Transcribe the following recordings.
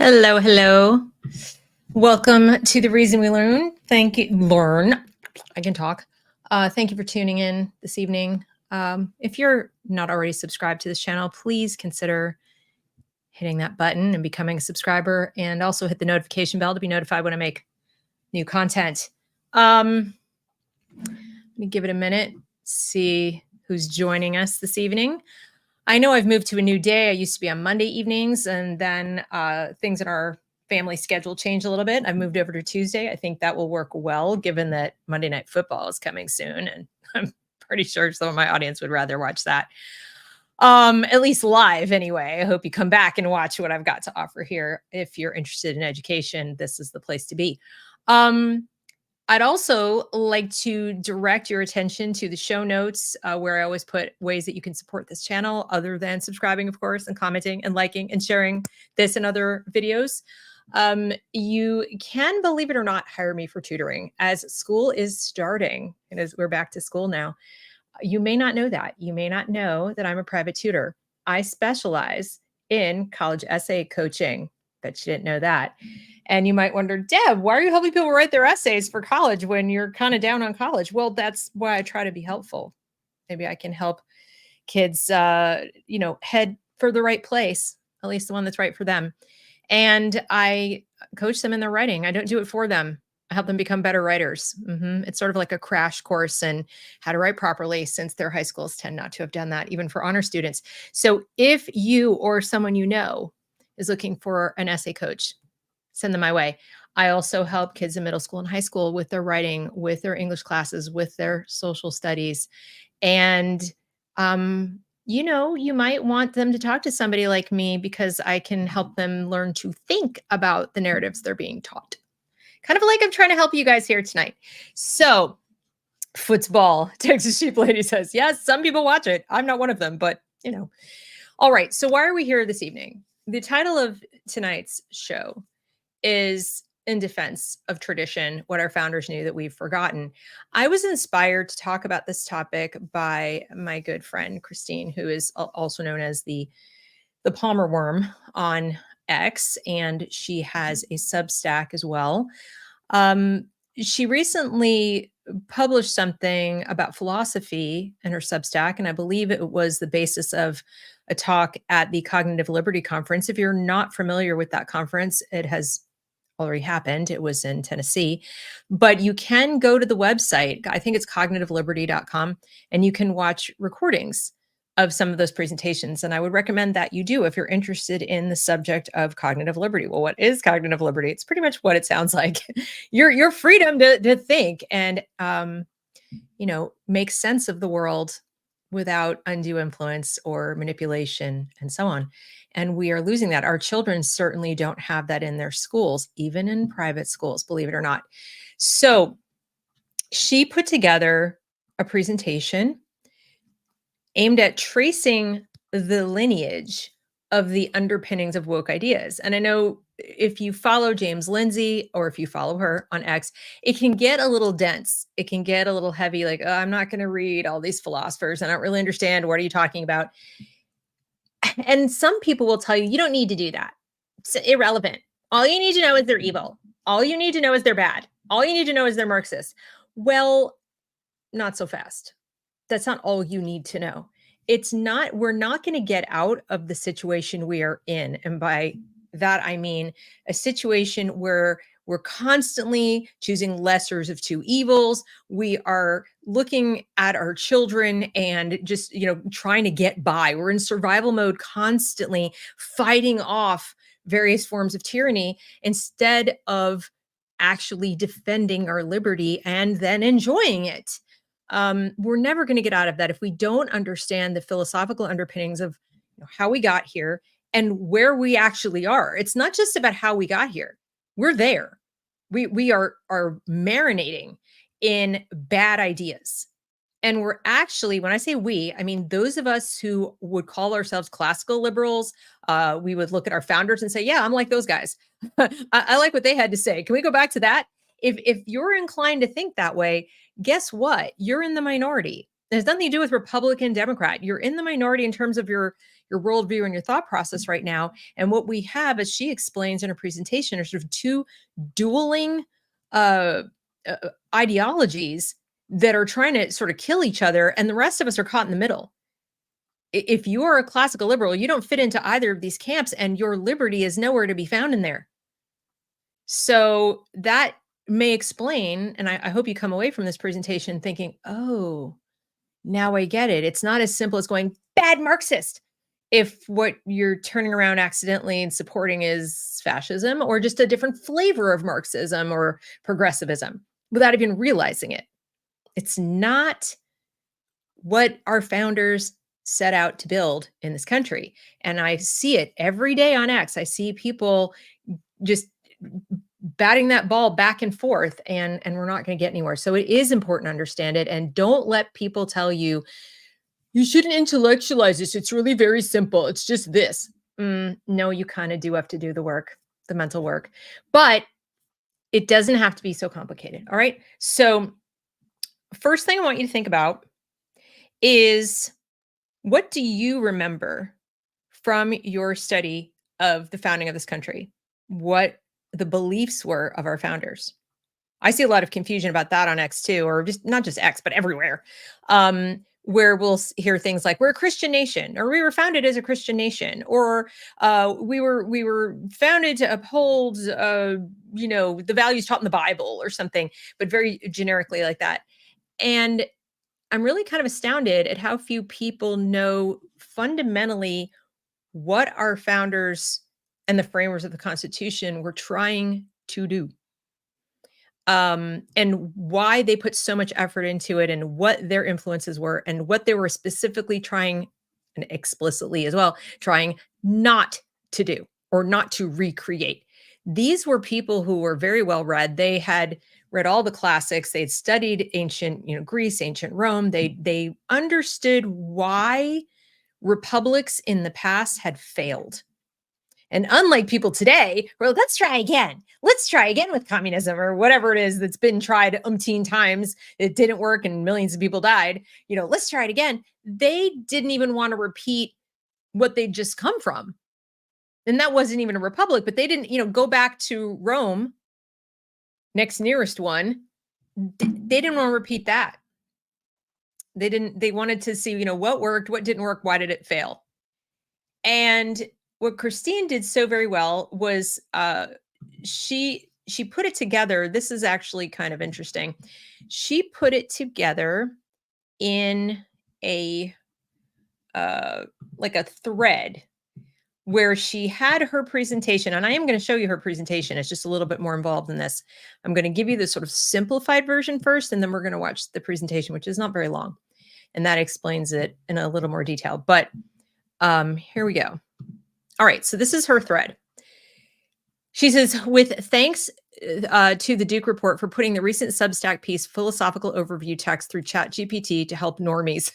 Hello, hello. Welcome to The Reason We Learn. Thank you. I can talk. Thank you for tuning in this evening. If you're not already subscribed to this channel, please consider hitting that button and becoming a subscriber, and also hit the notification bell to be notified when I make new content. Let me give it a minute, see who's joining us this evening. I know I've moved to a new day. I used to be on Monday evenings, and then things in our family schedule changed a little bit. I moved over to Tuesday. I think that will work well, given that Monday Night Football is coming soon, and I'm pretty sure some of my audience would rather watch that. At least live anyway. I hope you come back and watch what I've got to offer here. If you're interested in education, this is the place to be. I'd also like to direct your attention to the show notes, where I always put ways that you can support this channel other than subscribing, of course, and commenting and liking and sharing this and other videos. You can, believe it or not, hire me for tutoring as school is starting and as we're back to school now. You may not know that. You may not know that I'm a private tutor. I specialize in college essay coaching. Bet you didn't know that. And you might wonder, Deb, why are you helping people write their essays for college when you're kind of down on college? Well, that's why I try to be helpful. Maybe I can help kids, head for the right place, at least the one that's right for them. And I coach them in their writing. I don't do it for them. I help them become better writers. It's sort of like a crash course in how to write properly, since their high schools tend not to have done that, even for honor students. So if you or someone you know is looking for an essay coach, send them my way. I also help kids in middle school and high school with their writing, with their English classes, with their social studies. And, you might want them to talk to somebody like me, because I can help them learn to think about the narratives they're being taught. Kind of like I'm trying to help you guys here tonight. So, football, Texas Sheep Lady says, yes, some people watch it. I'm not one of them, but All right. So why are we here this evening? The title of tonight's show is In Defense of Tradition, What Our Founders Knew That We've Forgotten. I was inspired to talk about this topic by my good friend, Christine, who is also known as the Palmer Worm on X, and she has a Substack as well. She recently published something about philosophy in her Substack, and I believe it was the basis of a talk at the Cognitive Liberty Conference. If you're not familiar with that conference, it has already happened. It was in Tennessee, but you can go to the website. I think it's cognitivelliberty.com, and you can watch recordings of some of those presentations. And I would recommend that you do if you're interested in the subject of cognitive liberty. Well, what is cognitive liberty? It's pretty much what it sounds like. Your freedom to think and, make sense of the world without undue influence or manipulation and so on. And we are losing that. Our children certainly don't have that in their schools, even in private schools, believe it or not. So she put together a presentation aimed at tracing the lineage of the underpinnings of woke ideas. And I know if you follow James Lindsay, or if you follow her on X, it can get a little dense. It can get a little heavy, like, oh, I'm not going to read all these philosophers. I don't really understand. What are you talking about? And some people will tell you, you don't need to do that. It's irrelevant. All you need to know is they're evil. All you need to know is they're bad. All you need to know is they're Marxist. Well, not so fast. That's not all you need to know. We're not going to get out of the situation we are in. And by that, I mean a situation where we're constantly choosing lessers of two evils. We are looking at our children and just, trying to get by. We're in survival mode, constantly fighting off various forms of tyranny instead of actually defending our liberty and then enjoying it. We're never going to get out of that if we don't understand the philosophical underpinnings of how we got here and where we actually are. It's not just about how we got here. We're there. We are marinating in bad ideas. And we're actually, when I say we, I mean those of us who would call ourselves classical liberals. We would look at our founders and say, yeah, I'm like those guys. I like what they had to say. Can we go back to that? If you're inclined to think that way, guess what? You're in the minority. It has nothing to do with Republican, Democrat. You're in the minority in terms of your worldview and your thought process right now. And what we have, as she explains in her presentation, are sort of two dueling uh, ideologies that are trying to sort of kill each other, and the rest of us are caught in the middle. If you are a classical liberal, you don't fit into either of these camps, and your liberty is nowhere to be found in there. So that may explain, and I hope you come away from this presentation thinking, oh, now I get it. It's not as simple as going, bad Marxist, if what you're turning around accidentally and supporting is fascism or just a different flavor of Marxism or progressivism without even realizing it. It's not what our founders set out to build in this country. And I see it every day on X. I see people just batting that ball back and forth, and we're not going to get anywhere. So it is important to understand it, and don't let people tell you you shouldn't intellectualize this. It's really very simple. It's just this. No, you kind of do have to do the work, the mental work, but it doesn't have to be so complicated. All right. So first thing I want you to think about is, what do you remember from your study of the founding of this country? What the beliefs were of our founders? I see a lot of confusion about that on X too, or just not just X, but everywhere, where we'll hear things like, "We're a Christian nation," or "We were founded as a Christian nation," or "We were founded to uphold, the values taught in the Bible," or something, but very generically like that. And I'm really kind of astounded at how few people know fundamentally what our founders and the framers of the Constitution were trying to do, and why they put so much effort into it, and what their influences were, and what they were specifically trying, and explicitly as well, trying not to do or not to recreate. These were people who were very well read. They had read all the classics. They had studied ancient, Greece, ancient Rome. They understood why republics in the past had failed. And unlike people today, who are, let's try again. Let's try again with communism or whatever it is that's been tried umpteen times. It didn't work and millions of people died. Let's try it again. They didn't even want to repeat what they'd just come from. And that wasn't even a republic, but they didn't, go back to Rome, next nearest one. They didn't want to repeat that. They wanted to see, what worked, what didn't work, why did it fail? And what Christine did so very well was she put it together. This is actually kind of interesting. She put it together in a like a thread where she had her presentation, and I am going to show you her presentation. It's just a little bit more involved than this. I'm going to give you the sort of simplified version first, and then we're going to watch the presentation, which is not very long, and that explains it in a little more detail. But here we go. All right, so this is her thread. She says, with thanks to the Duke Report for putting the recent Substack piece philosophical overview text through ChatGPT to help normies.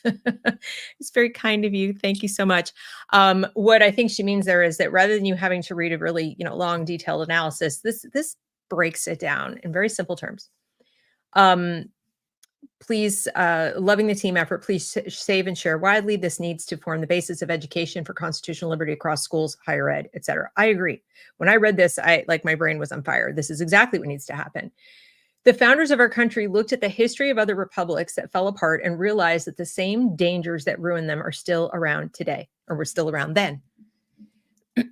It's very kind of you. Thank you so much. What I think she means there is that rather than you having to read a really long, detailed analysis, this breaks it down in very simple terms. Please, loving the team effort, please save and share widely. This needs to form the basis of education for constitutional liberty across schools, higher ed, et cetera. I agree. When I read this, my brain was on fire. This is exactly what needs to happen. The founders of our country looked at the history of other republics that fell apart and realized that the same dangers that ruined them are still around today, or were still around then.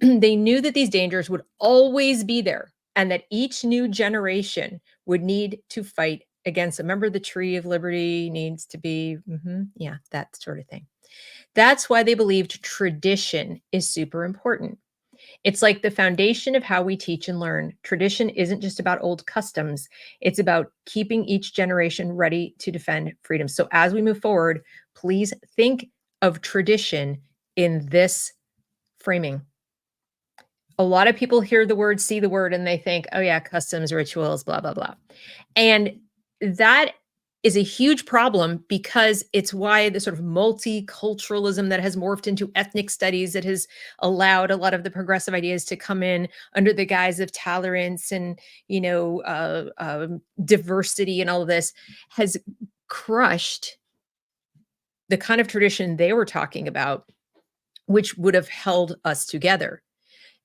They knew that these dangers would always be there, and that each new generation would need to fight against them. Remember, the tree of liberty needs to be, yeah, that sort of thing. That's why they believed tradition is super important. It's like the foundation of how we teach and learn. Tradition isn't just about old customs. It's about keeping each generation ready to defend freedom. So as we move forward, please think of tradition in this framing. A lot of people hear the word, see the word, and they think, oh yeah, customs, rituals, blah, blah, blah. And that is a huge problem, because it's why the sort of multiculturalism that has morphed into ethnic studies, that has allowed a lot of the progressive ideas to come in under the guise of tolerance and, diversity and all of this, has crushed the kind of tradition they were talking about, which would have held us together.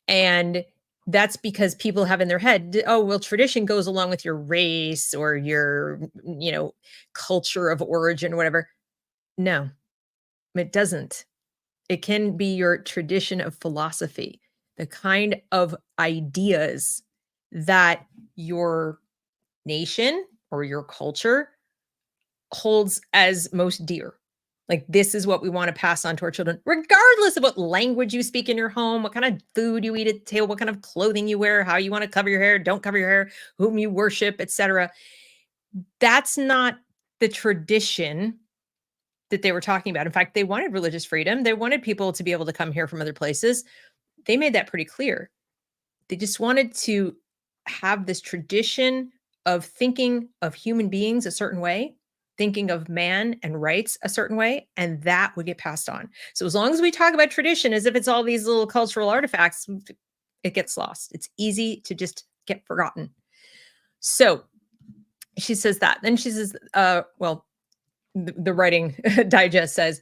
And that's because people have in their head, oh, well, tradition goes along with your race or your, culture of origin, whatever. No, it doesn't. It can be your tradition of philosophy, the kind of ideas that your nation or your culture holds as most dear. Like, this is what we want to pass on to our children, regardless of what language you speak in your home, what kind of food you eat at the table, what kind of clothing you wear, how you want to cover your hair, don't cover your hair, whom you worship, etc. That's not the tradition that they were talking about. In fact, they wanted religious freedom. They wanted people to be able to come here from other places. They made that pretty clear. They just wanted to have this tradition of thinking of human beings a certain way, thinking of man and rights a certain way, and that would get passed on. So as long as we talk about tradition as if it's all these little cultural artifacts, it gets lost. It's easy to just get forgotten. So she says that. Then she says, the writing digest says,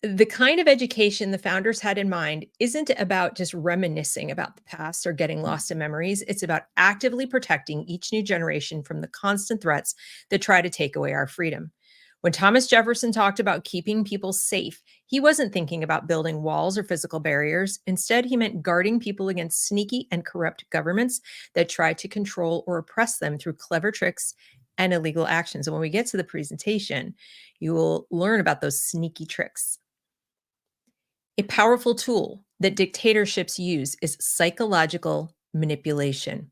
the kind of education the founders had in mind isn't about just reminiscing about the past or getting lost in memories. It's about actively protecting each new generation from the constant threats that try to take away our freedom. When Thomas Jefferson talked about keeping people safe, he wasn't thinking about building walls or physical barriers. Instead, he meant guarding people against sneaky and corrupt governments that try to control or oppress them through clever tricks and illegal actions. And when we get to the presentation, you will learn about those sneaky tricks. A powerful tool that dictatorships use is psychological manipulation.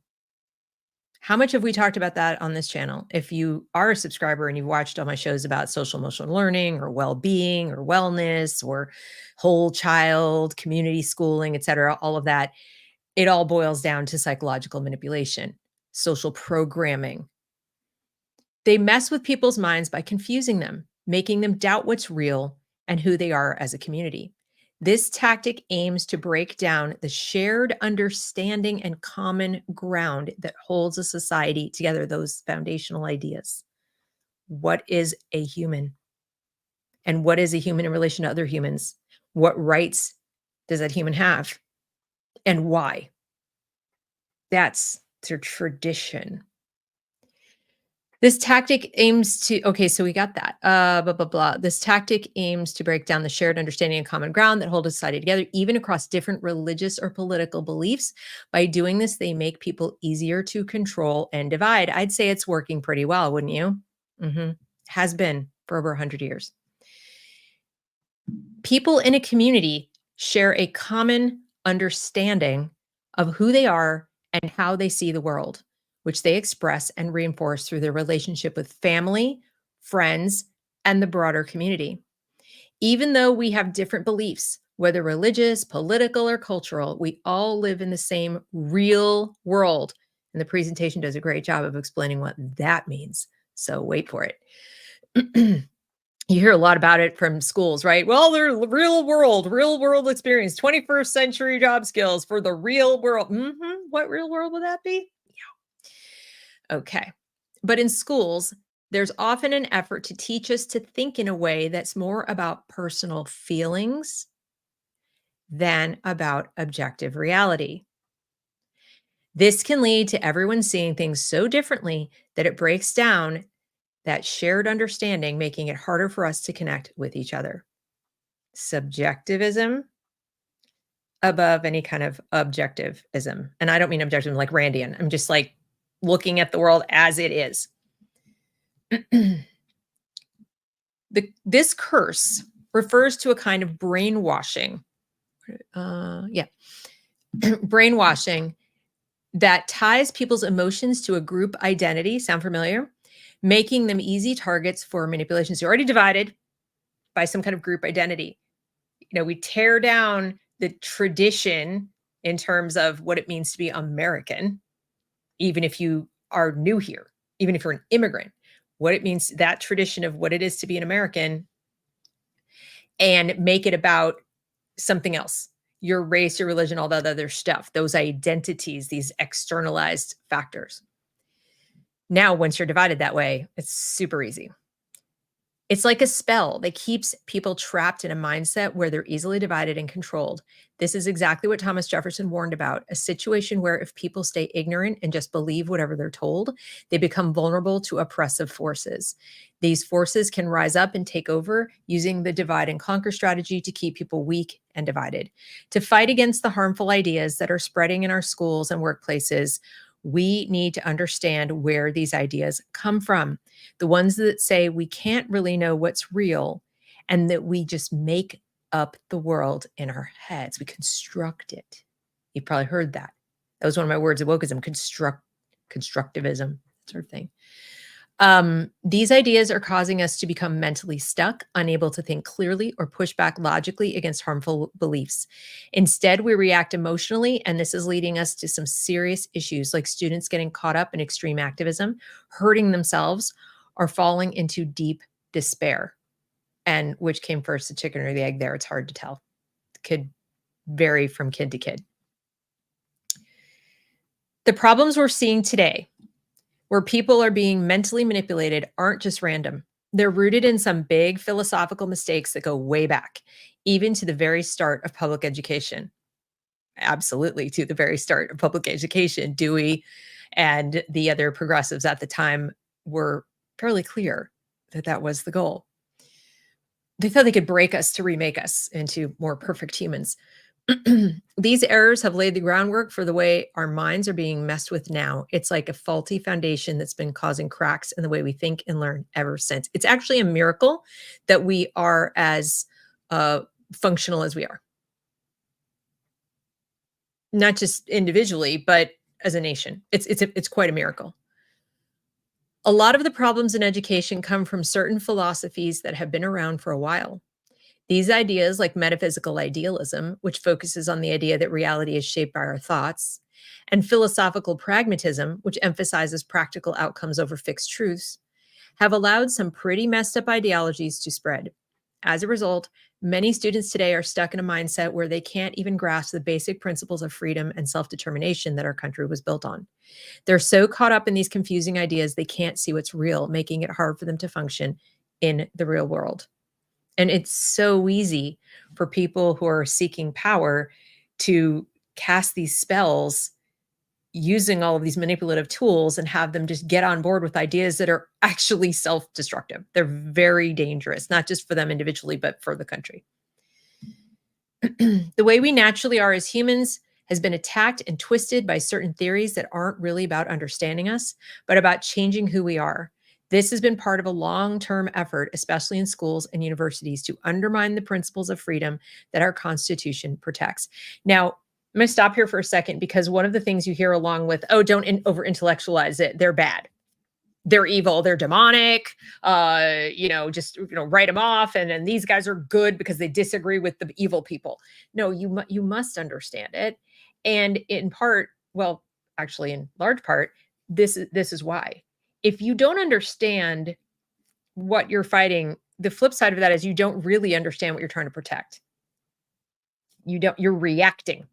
How much have we talked about that on this channel? If you are a subscriber and you've watched all my shows about social emotional learning or well-being or wellness or whole child, community schooling, etc., all of that, it all boils down to psychological manipulation, social programming. They mess with people's minds by confusing them, making them doubt what's real and who they are as a community. This tactic aims to break down the shared understanding and common ground that holds a society together, those foundational ideas. What is a human? And what is a human in relation to other humans? What rights does that human have? And why? That's their tradition. This tactic aims to, okay, so we got that. Blah, blah, blah. This tactic aims to break down the shared understanding and common ground that hold a society together, even across different religious or political beliefs. By doing this, they make people easier to control and divide. I'd say it's working pretty well, wouldn't you? Has been for over 100 years. People in a community share a common understanding of who they are and how they see the world, which they express and reinforce through their relationship with family, friends, and the broader community. Even though we have different beliefs, whether religious, political, or cultural, we all live in the same real world. And the presentation does a great job of explaining what that means. So wait for it. You hear a lot about it from schools, right? Well, they're real world experience, 21st century job skills for the real world. What real world would that be? Yeah. Okay. But in schools, there's often an effort to teach us to think in a way that's more about personal feelings than about objective reality. This can lead to everyone seeing things so differently that it breaks down that shared understanding, making it harder for us to connect with each other. Subjectivism above any kind of objectivism. And I don't mean objectivism like Randian. I'm just like looking at the world as it is. This curse refers to a kind of brainwashing. Brainwashing that ties people's emotions to a group identity. Sound familiar? Making them easy targets for manipulation. So you're already divided by some kind of group identity. We tear down the tradition in terms of what it means to be American, even if you are new here, even if you're an immigrant, what it means, that tradition of what it is to be an American, and make it about something else, your race, your religion, all that other stuff, those identities, these externalized factors. Now, once you're divided that way, it's super easy. It's like a spell that keeps people trapped in a mindset where they're easily divided and controlled. This is exactly what Thomas Jefferson warned about, a situation where if people stay ignorant and just believe whatever they're told, they become vulnerable to oppressive forces. These forces can rise up and take over using the divide and conquer strategy to keep people weak and divided. To fight against the harmful ideas that are spreading in our schools and workplaces, we need to understand where these ideas come from. The ones that say we can't really know what's real and that we just make up the world in our heads. We construct it. You've probably heard that. That was one of my words of wokeism, constructivism, sort of thing. These ideas are causing us to become mentally stuck, unable to think clearly or push back logically against harmful beliefs. Instead, we react emotionally, and this is leading us to some serious issues like students getting caught up in extreme activism, hurting themselves, or falling into deep despair. And which came first, the chicken or the egg there? It's hard to tell. It could vary from kid to kid. The problems we're seeing today, where people are being mentally manipulated, aren't just random. They're rooted in some big philosophical mistakes that go way back, even to the very start of public education. Absolutely, to the very start of public education. Dewey and the other progressives at the time were fairly clear that that was the goal. They thought they could break us to remake us into more perfect humans. These errors have laid the groundwork for the way our minds are being messed with now. It's like a faulty foundation that's been causing cracks in the way we think and learn ever since. It's actually a miracle that we are as functional as we are. Not just individually, but as a nation. It's quite a miracle. A lot of the problems in education come from certain philosophies that have been around for a while. These ideas, like metaphysical idealism, which focuses on the idea that reality is shaped by our thoughts, and philosophical pragmatism, which emphasizes practical outcomes over fixed truths, have allowed some pretty messed up ideologies to spread. As a result, many students today are stuck in a mindset where they can't even grasp the basic principles of freedom and self-determination that our country was built on. They're so caught up in these confusing ideas, they can't see what's real, making it hard for them to function in the real world. And it's so easy for people who are seeking power to cast these spells using all of these manipulative tools and have them just get on board with ideas that are actually self-destructive. They're very dangerous, not just for them individually, but for the country. The way we naturally are as humans has been attacked and twisted by certain theories that aren't really about understanding us, but about changing who we are. This has been part of a long-term effort, especially in schools and universities, to undermine the principles of freedom that our Constitution protects. Now, I'm going to stop here for a second because one of the things you hear along with, oh, don't over-intellectualize it. They're bad. They're evil. They're demonic. Just write them off. And then these guys are good because they disagree with the evil people. No, you must understand it. And in part, well, actually, in large part, this is why. If you don't understand what you're fighting, the flip side of that is you don't really understand what you're trying to protect. You're reacting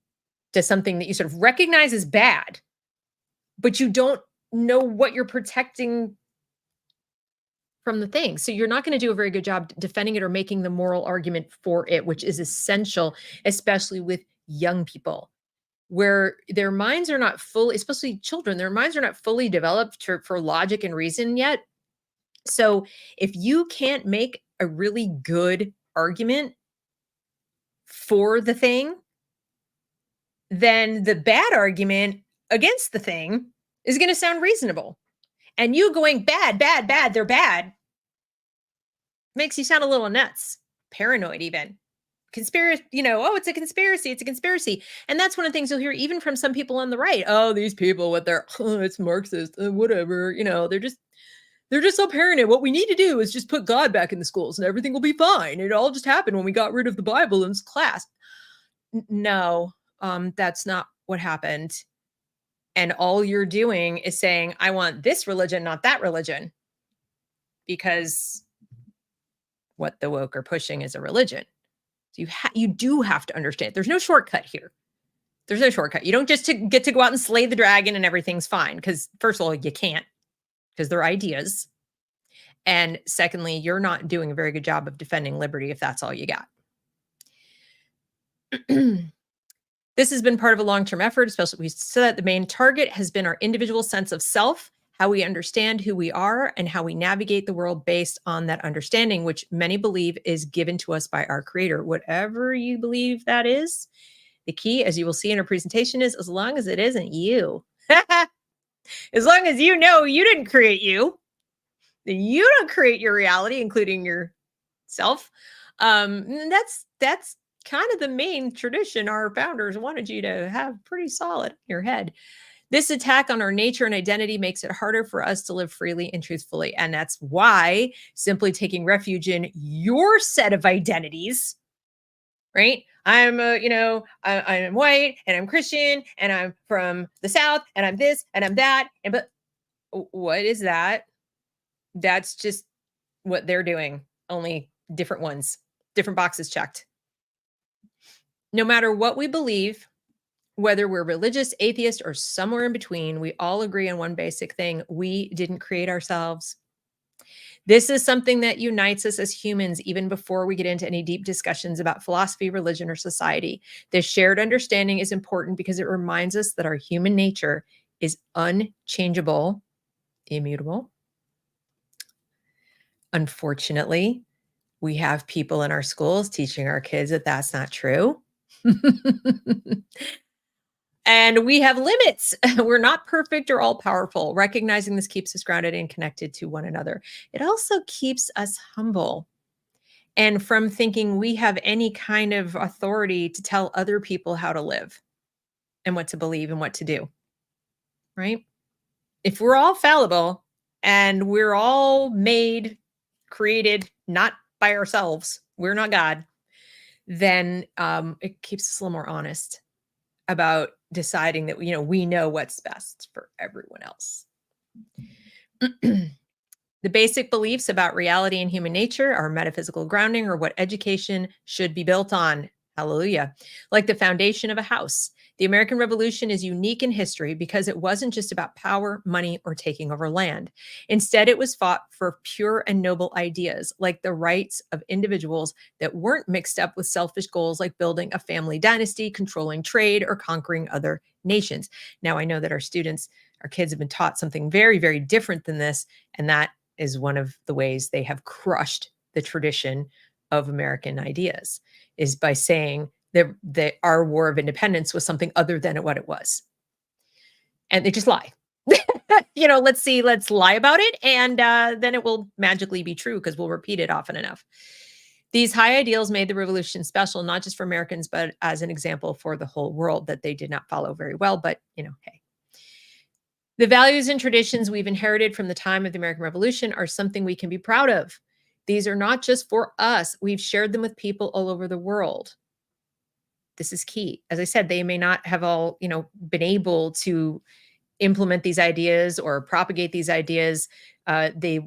to something that you sort of recognize as bad, but you don't know what you're protecting from the thing. So you're not going to do a very good job defending it or making the moral argument for it, which is essential, especially with young people, where their minds are not fully, especially children, their minds are not fully developed for logic and reason yet. So if you can't make a really good argument for the thing, then the bad argument against the thing is going to sound reasonable. And you going bad, bad, bad, they're bad makes you sound a little nuts, paranoid even. Conspiracy, oh, it's a conspiracy. And that's one of the things you'll hear even from some people on the right. Oh, these people with their, it's Marxist, whatever, they're just so paranoid. What we need to do is just put God back in the schools and everything will be fine. It all just happened when we got rid of the Bible in class. No, that's not what happened. And all you're doing is saying, I want this religion, not that religion. Because what the woke are pushing is a religion. So you do have to understand. There's no shortcut here. There's no shortcut. You don't just get to go out and slay the dragon and everything's fine. Because first of all, you can't. Because they're ideas. And secondly, you're not doing a very good job of defending liberty if that's all you got. This has been part of a long-term effort, especially we said the main target has been our individual sense of self, how we understand who we are, and how we navigate the world based on that understanding, which many believe is given to us by our creator. Whatever you believe that is, the key, as you will see in our presentation, is as long as it isn't you. As long as you know you didn't create you, you don't create your reality, including yourself. That's kind of the main tradition our founders wanted you to have pretty solid in your head. This attack on our nature and identity makes it harder for us to live freely and truthfully. And that's why simply taking refuge in your set of identities, right? I'm I'm white and I'm Christian and I'm from the South and I'm this and I'm that. And but what is that? That's just what they're doing, only different ones, different boxes checked. No matter what we believe, whether we're religious, atheist, or somewhere in between, we all agree on one basic thing: we didn't create ourselves. This is something that unites us as humans, even before we get into any deep discussions about philosophy, religion, or society. This shared understanding is important because it reminds us that our human nature is unchangeable, immutable. Unfortunately, we have people in our schools teaching our kids that that's not true. And we have limits. We're not perfect or all powerful. Recognizing this keeps us grounded and connected to one another. It also keeps us humble and from thinking we have any kind of authority to tell other people how to live and what to believe and what to do, right? If we're all fallible and we're all made, created, not by ourselves, we're not God, then it keeps us a little more honest about deciding that we know what's best for everyone else. The basic beliefs about reality and human nature, our metaphysical grounding, or what education should be built on. Hallelujah. Like the foundation of a house. The American Revolution is unique in history because it wasn't just about power, money, or taking over land. Instead, it was fought for pure and noble ideas, like the rights of individuals that weren't mixed up with selfish goals like building a family dynasty, controlling trade, or conquering other nations. Now, I know that our kids have been taught something very, very different than this, and that is one of the ways they have crushed the tradition of American ideas, is by saying that our War of Independence was something other than what it was. And they just lie. Let's lie about it, and then it will magically be true because we'll repeat it often enough. These high ideals made the revolution special, not just for Americans, but as an example for the whole world that they did not follow very well. But, hey. The values and traditions we've inherited from the time of the American Revolution are something we can be proud of. These are not just for us. We've shared them with people all over the world. This is key. As I said, they may not have all, been able to implement these ideas or propagate these ideas. They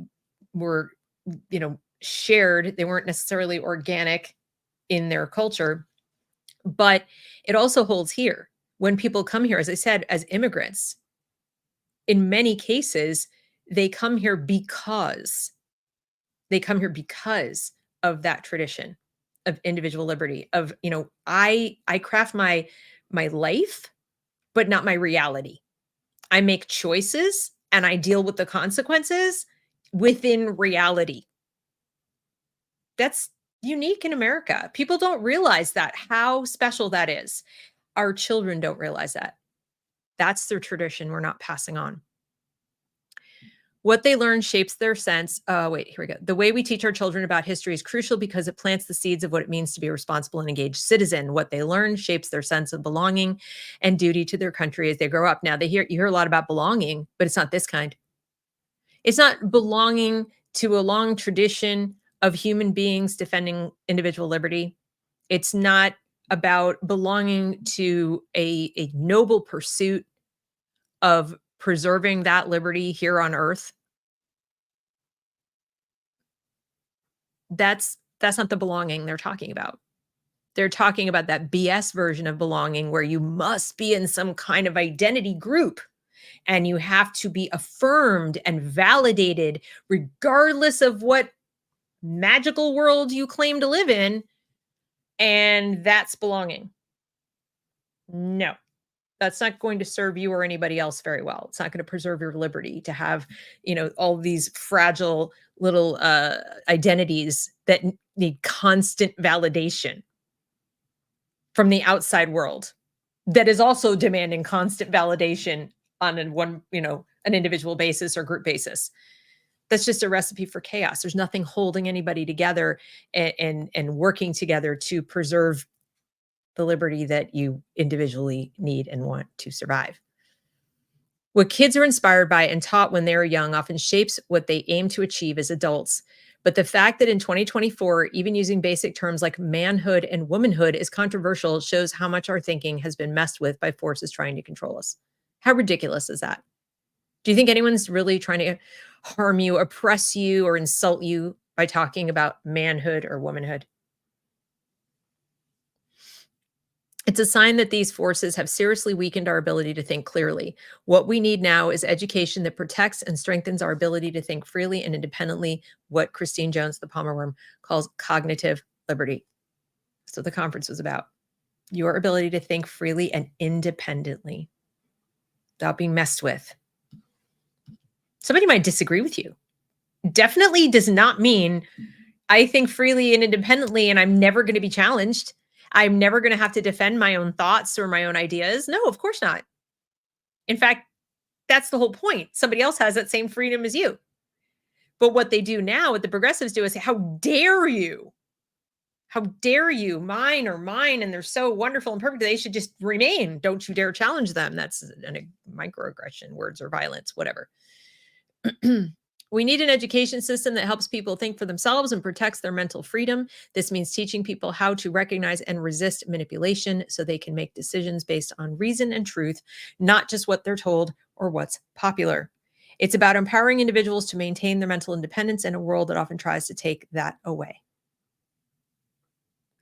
were, shared. They weren't necessarily organic in their culture, but it also holds here. When people come here, as I said, as immigrants, in many cases, they come here because of that tradition of individual liberty, of, I craft my life, but not my reality. I make choices and I deal with the consequences within reality. That's unique in America. People don't realize that, how special that is. Our children don't realize that. That's their tradition we're not passing on. What they learn shapes their sense. Here we go. The way we teach our children about history is crucial because it plants the seeds of what it means to be a responsible and engaged citizen. What they learn shapes their sense of belonging and duty to their country as they grow up. Now, you hear a lot about belonging, but it's not this kind. It's not belonging to a long tradition of human beings defending individual liberty. It's not about belonging to a noble pursuit of preserving that liberty here on earth. That's not the belonging they're talking about. They're talking about that BS version of belonging where you must be in some kind of identity group. And you have to be affirmed and validated, regardless of what magical world you claim to live in. And that's belonging. No, that's not going to serve you or anybody else very well. It's not going to preserve your liberty to have, all these fragile little identities that need constant validation from the outside world that is also demanding constant validation on an individual basis or group basis. That's just a recipe for chaos. There's nothing holding anybody together and working together to preserve the liberty that you individually need and want to survive. What kids are inspired by and taught when they're young often shapes what they aim to achieve as adults. But the fact that in 2024, even using basic terms like manhood and womanhood is controversial shows how much our thinking has been messed with by forces trying to control us. How ridiculous is that? Do you think anyone's really trying to harm you, oppress you, or insult you by talking about manhood or womanhood? It's a sign that these forces have seriously weakened our ability to think clearly. What we need now is education that protects and strengthens our ability to think freely and independently, what Christine Jones, the Palmer Worm, calls cognitive liberty. That's what the conference was about. Your ability to think freely and independently without being messed with. Somebody might disagree with you. Definitely does not mean I think freely and independently and I'm never going to be challenged. I'm never going to have to defend my own thoughts or my own ideas. No, of course not. In fact, that's the whole point. Somebody else has that same freedom as you. But what they do now, what the progressives do is say, how dare you? How dare you? Mine are mine, and they're so wonderful and perfect. They should just remain. Don't you dare challenge them. That's a microaggression, words or violence, whatever. We need an education system that helps people think for themselves and protects their mental freedom. This means teaching people how to recognize and resist manipulation so they can make decisions based on reason and truth, not just what they're told or what's popular. It's about empowering individuals to maintain their mental independence in a world that often tries to take that away.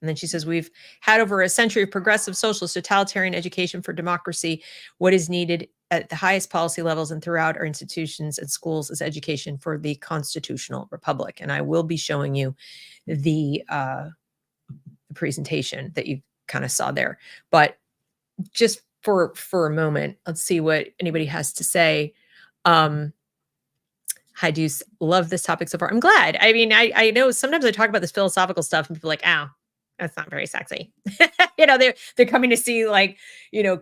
And then she says, we've had over a century of progressive socialist totalitarian education for democracy. What is needed at the highest policy levels and throughout our institutions and schools is education for the constitutional republic. And I will be showing you the presentation that you kind of saw there. But just for a moment, let's see what anybody has to say. I do love this topic so far. I'm glad. I mean, I know sometimes I talk about this philosophical stuff and people are like, oh, that's not very sexy. They're coming to see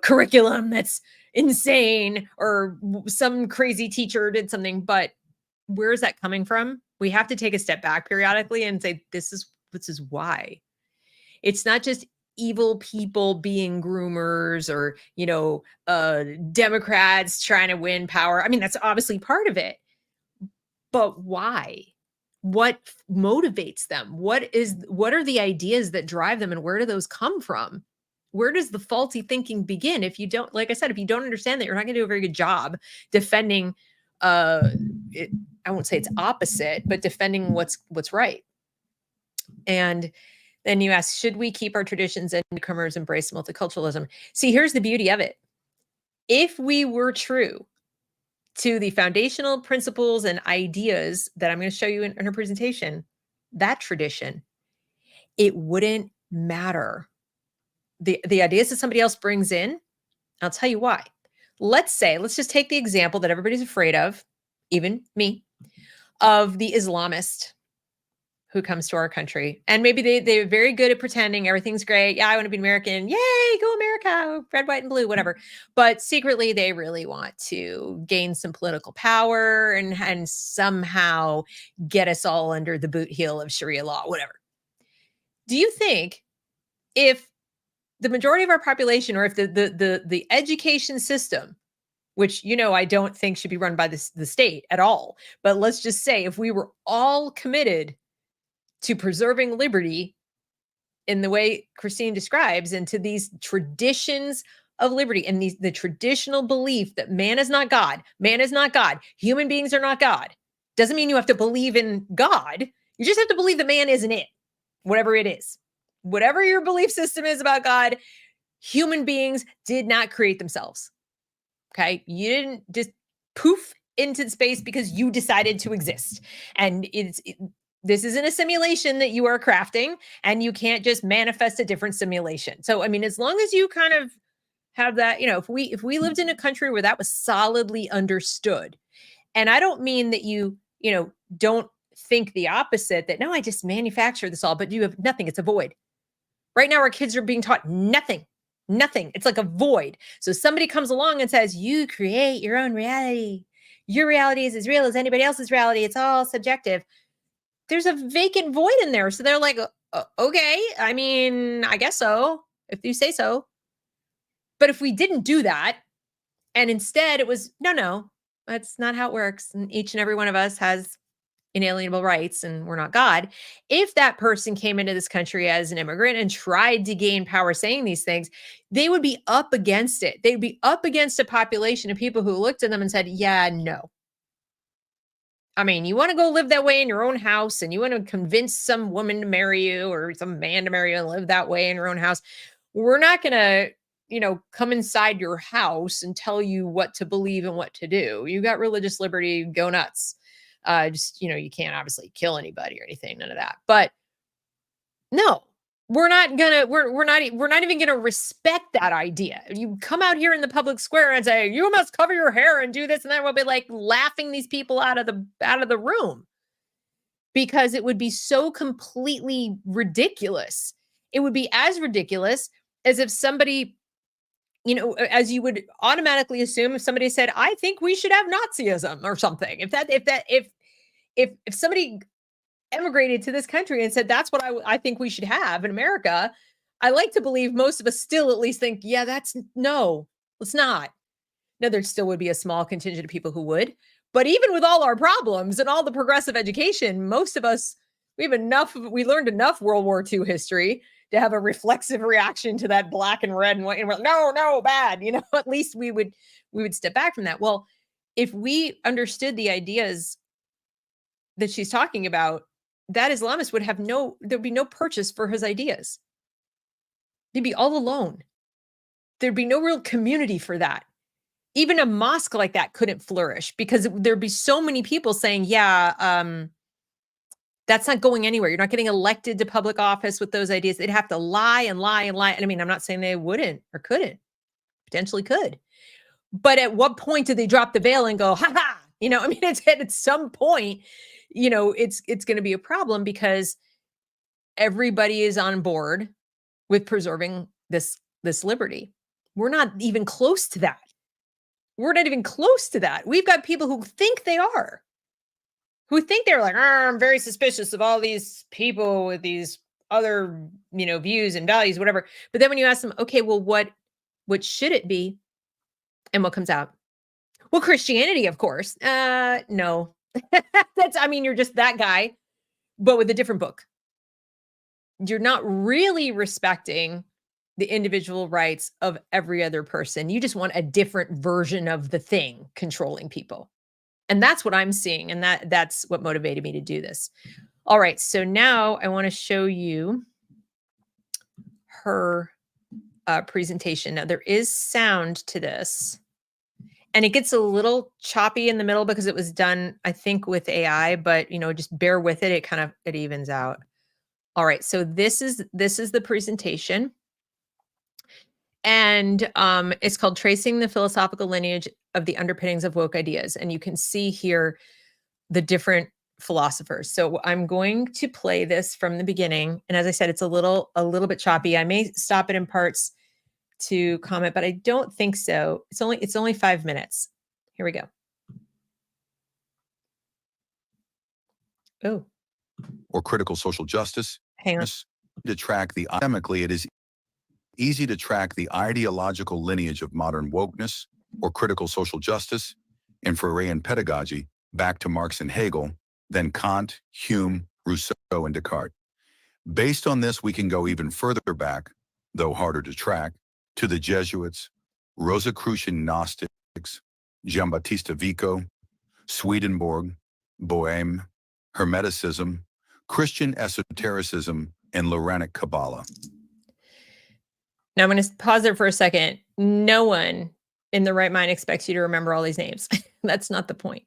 curriculum that's insane or some crazy teacher did something. But where is that coming from? We have to take a step back periodically and say, this is why. It's not just evil people being groomers or, Democrats trying to win power. I mean, that's obviously part of it. But why? What motivates them? What are the ideas that drive them and where do those come from? Where does the faulty thinking begin? If you don't, like I said, if you don't understand that, you're not going to do a very good job defending I won't say it's opposite, but defending what's right. And then you ask, should we keep our traditions and newcomers embrace multiculturalism? See, here's the beauty of it. If we were true to the foundational principles and ideas that I'm going to show you in her presentation, that tradition, it wouldn't matter. The ideas that somebody else brings in, I'll tell you why. Let's just take the example that everybody's afraid of, even me, of the Islamist who comes to our country. And maybe they're very good at pretending everything's great. Yeah, I want to be American. Yay, go America, red, white, and blue, whatever. But secretly, they really want to gain some political power and somehow get us all under the boot heel of Sharia law, whatever. Do you think if the majority of our population, or if the education system, which, I don't think should be run by the state at all, but let's just say if we were all committed to preserving liberty in the way Christine describes, and to these traditions of liberty and the traditional belief that man is not God, human beings are not God, doesn't mean you have to believe in God. You just have to believe that man isn't it, whatever it is. Whatever your belief system is about God, human beings did not create themselves. Okay. You didn't just poof into space because you decided to exist. And this isn't a simulation that you are crafting, and you can't just manifest a different simulation. So, I mean, as long as you kind of have that, if we lived in a country where that was solidly understood, and I don't mean that don't think the opposite, that no, I just manufacture this all, but you have nothing. It's a void. Right now, our kids are being taught nothing. Nothing. It's like a void. So somebody comes along and says, you create your own reality. Your reality is as real as anybody else's reality. It's all subjective. There's a vacant void in there. So they're like, okay, I mean, I guess so, if you say so. But if we didn't do that, and instead it was, no, that's not how it works. And each and every one of us has inalienable rights, and we're not God. If that person came into this country as an immigrant and tried to gain power saying these things, they would be up against it. They'd be up against a population of people who looked at them and said, yeah, no. I mean, you want to go live that way in your own house, and you want to convince some woman to marry you or some man to marry you and live that way in your own house. We're not going to, come inside your house and tell you what to believe and what to do. You got religious liberty, go nuts. You can't obviously kill anybody or anything, none of that. But no, we're not even gonna respect that idea. You come out here in the public square and say, you must cover your hair and do this and that, we'll be like laughing these people out of the room, because it would be so completely ridiculous. It would be as ridiculous as if somebody, as you would automatically assume, if somebody said, I think we should have Nazism or something. If somebody emigrated to this country and said, that's what I think we should have in America, I like to believe most of us still at least think, yeah, no, let's not. Now, there still would be a small contingent of people who would, but even with all our problems and all the progressive education, most of us, we learned enough World War II history to have a reflexive reaction to that black and red and white, and we're like, no, bad. At least we would step back from that. Well, if we understood the ideas that she's talking about, that Islamist would have there'd be no purchase for his ideas. He'd be all alone. There'd be no real community for that. Even a mosque like that couldn't flourish, because there'd be so many people saying, yeah, that's not going anywhere. You're not getting elected to public office with those ideas. They'd have to lie and lie and lie. And I mean, I'm not saying they wouldn't or couldn't, potentially could. But at what point do they drop the veil and go, ha ha? I mean, it's at some point, it's going to be a problem, because everybody is on board with preserving this liberty. We're not even close to that. We've got people who think they are, who think they're like, I'm very suspicious of all these people with these other, views and values, whatever. But then when you ask them, okay, well, what should it be? And what comes out? Well, Christianity, of course. No. You're just that guy, but with a different book. You're not really respecting the individual rights of every other person. You just want a different version of the thing controlling people. And that's what I'm seeing. And that's what motivated me to do this. All right. So now I want to show you her presentation. Now there is sound to this, and it gets a little choppy in the middle because it was done, I think, with AI, but just bear with it. It evens out. All right. So this is the presentation. And it's called Tracing the Philosophical Lineage of the Underpinnings of Woke Ideas. And you can see here the different philosophers. So I'm going to play this from the beginning. And as I said, it's a little bit choppy. I may stop it in parts to comment, but I don't think so. It's only 5 minutes. Here we go. Oh. Or critical social justice. Hang on. To track academically, it is easy to track the ideological lineage of modern wokeness or critical social justice and Freirean pedagogy back to Marx and Hegel, then Kant, Hume, Rousseau, and Descartes. Based on this, we can go even further back, though harder to track, to the Jesuits, Rosicrucian Gnostics, Giambattista Vico, Swedenborg, Bohème, Hermeticism, Christian esotericism, and Loranic Kabbalah. Now I'm going to pause there for a second. No one in the right mind expects you to remember all these names. That's not the point.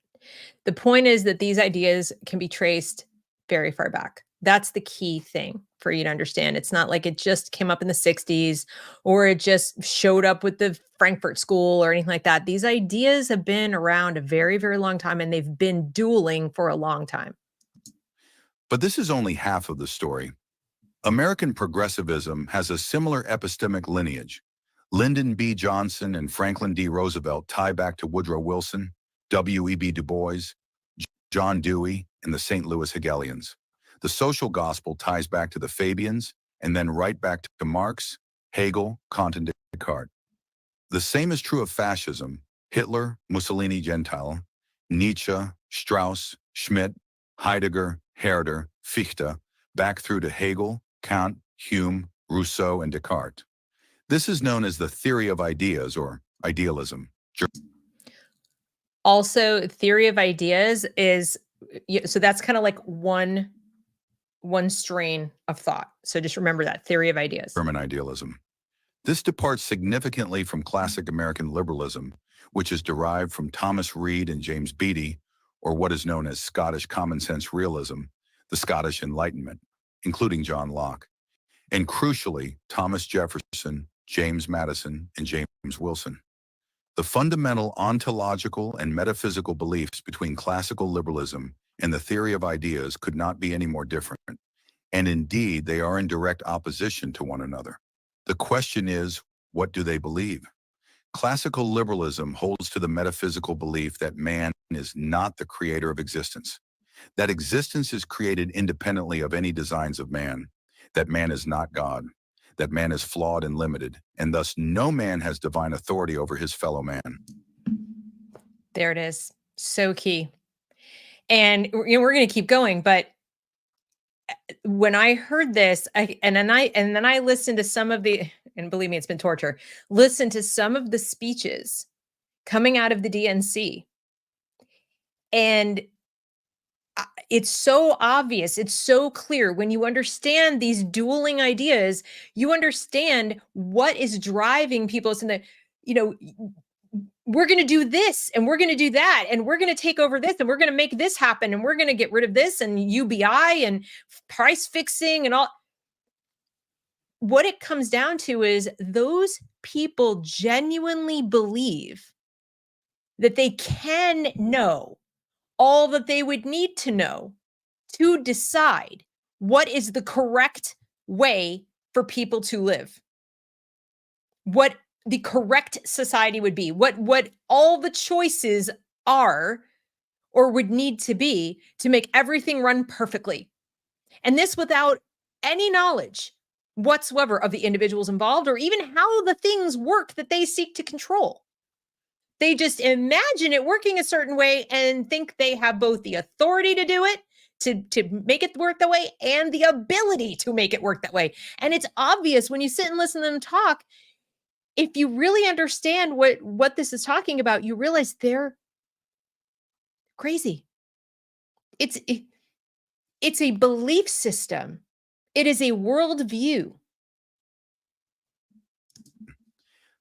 The point is that these ideas can be traced very far back. That's the key thing for you to understand. It's not like it just came up in the 60s or it just showed up with the Frankfurt School or anything like that. These ideas have been around a very, very long time, and they've been dueling for a long time. But this is only half of the story. American progressivism has a similar epistemic lineage. Lyndon B. Johnson and Franklin D. Roosevelt tie back to Woodrow Wilson, W.E.B. Du Bois, John Dewey, and the St. Louis Hegelians. The social gospel ties back to the Fabians, and then right back to Marx, Hegel, Kant, and Descartes. The same is true of fascism: Hitler, Mussolini, Gentile, Nietzsche, Strauss, Schmidt, Heidegger, Herder, Fichte, back through to Hegel, Kant, Hume, Rousseau, and Descartes. This is known as the theory of ideas, or idealism. Also, theory of ideas is, so that's kind of like one strain of thought. So just remember that, theory of ideas. German idealism. This departs significantly from classic American liberalism, which is derived from Thomas Reid and James Beattie, or what is known as Scottish common sense realism, the Scottish Enlightenment, including John Locke, and crucially, Thomas Jefferson, James Madison, and James Wilson. The fundamental ontological and metaphysical beliefs between classical liberalism and the theory of ideas could not be any more different, and indeed they are in direct opposition to one another. The question is, what do they believe? Classical liberalism holds to the metaphysical belief that man is not the creator of existence, that existence is created independently of any designs of man, that man is not God, that man is flawed and limited, and thus no man has divine authority over his fellow man. There it is. So key. And we're going to keep going, but when I heard this, and then I listened to some of the, and believe me, it's been torture, listen to some of the speeches coming out of the DNC. And it's so obvious, it's so clear when you understand these dueling ideas, you understand what is driving people. So that, we're going to do this and we're going to do that and we're going to take over this and we're going to make this happen and we're going to get rid of this and UBI and price fixing and all. What it comes down to is those people genuinely believe that they can know all that they would need to know to decide what is the correct way for people to live, what the correct society would be, what all the choices are or would need to be to make everything run perfectly. And this without any knowledge whatsoever of the individuals involved or even how the things work that they seek to control. They just imagine it working a certain way and think they have both the authority to do it, to make it work that way, and the ability to make it work that way. And it's obvious when you sit and listen to them talk. If you really understand what this is talking about, you realize they're crazy. It's a belief system. It is a worldview.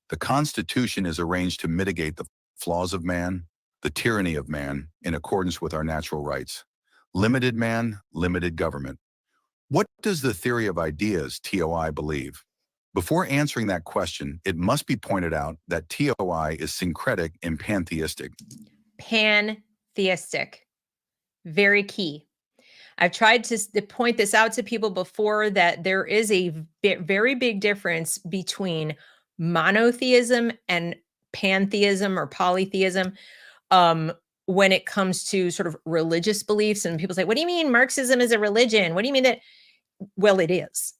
The Constitution is arranged to mitigate the flaws of man, the tyranny of man, in accordance with our natural rights. Limited man, limited government. What does the theory of ideas, TOI, believe? Before answering that question, it must be pointed out that TOI is syncretic and pantheistic. Pantheistic. Very key. I've tried to point this out to people before, that there is a very big difference between monotheism and pantheism or polytheism when it comes to sort of religious beliefs. And people say, what do you mean Marxism is a religion? What do you mean that? Well, it is.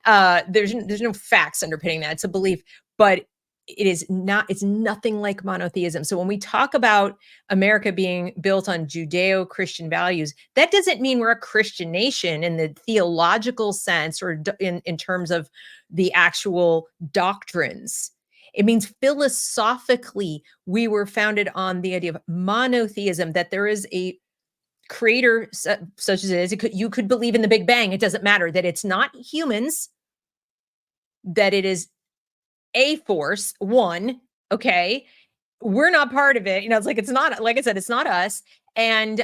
There's no facts underpinning that. It's a belief, but it's nothing like monotheism. So when we talk about America being built on Judeo-Christian values, that doesn't mean we're a Christian nation in the theological sense or in terms of the actual doctrines. It means philosophically, we were founded on the idea of monotheism, that there is a creator such as it is. You could believe in the Big Bang. It doesn't matter, that it's not humans, that it is a force, one, Okay. We're not part of it. It's like, it's not, like I said, it's not us. And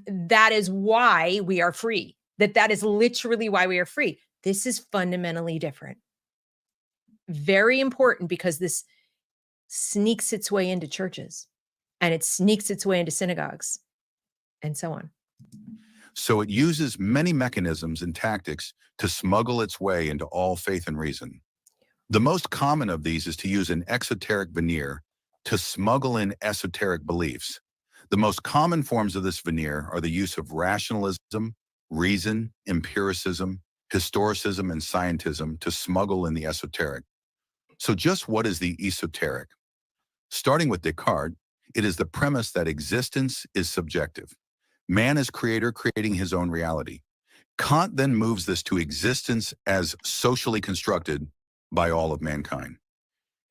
that is why we are free. That is literally why we are free. This is fundamentally different. Very important, because this sneaks its way into churches, and it sneaks its way into synagogues, and so on. So it uses many mechanisms and tactics to smuggle its way into all faith and reason. The most common of these is to use an exoteric veneer to smuggle in esoteric beliefs. The most common forms of this veneer are the use of rationalism, reason, empiricism, historicism, and scientism to smuggle in the esoteric. So just what is the esoteric? Starting with Descartes, it is the premise that existence is subjective. Man is creator, creating his own reality. Kant then moves this to existence as socially constructed by all of mankind.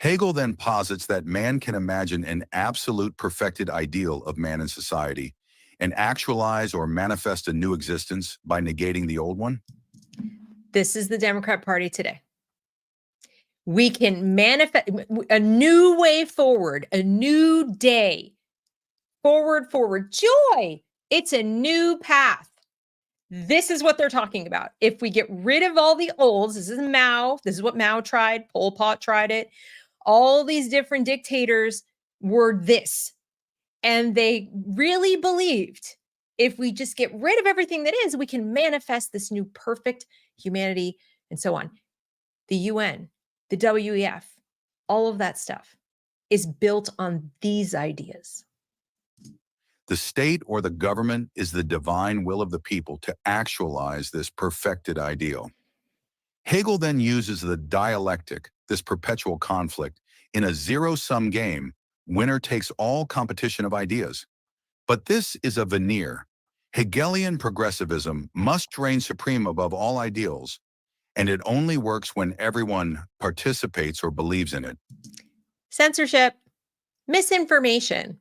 Hegel then posits that man can imagine an absolute perfected ideal of man in society and actualize or manifest a new existence by negating the old one. This is the Democrat Party today. We can manifest a new way forward, a new day. Forward, joy. It's a new path. This is what they're talking about. If we get rid of all the olds, this is what Mao tried, Pol Pot tried it. All these different dictators were this. And they really believed if we just get rid of everything that is, we can manifest this new perfect humanity and so on. The UN, the WEF, all of that stuff is built on these ideas. The state or the government is the divine will of the people to actualize this perfected ideal. Hegel then uses the dialectic, this perpetual conflict, in a zero-sum game. Winner takes all competition of ideas. But this is a veneer. Hegelian progressivism must reign supreme above all ideals, and it only works when everyone participates or believes in it. Censorship, misinformation,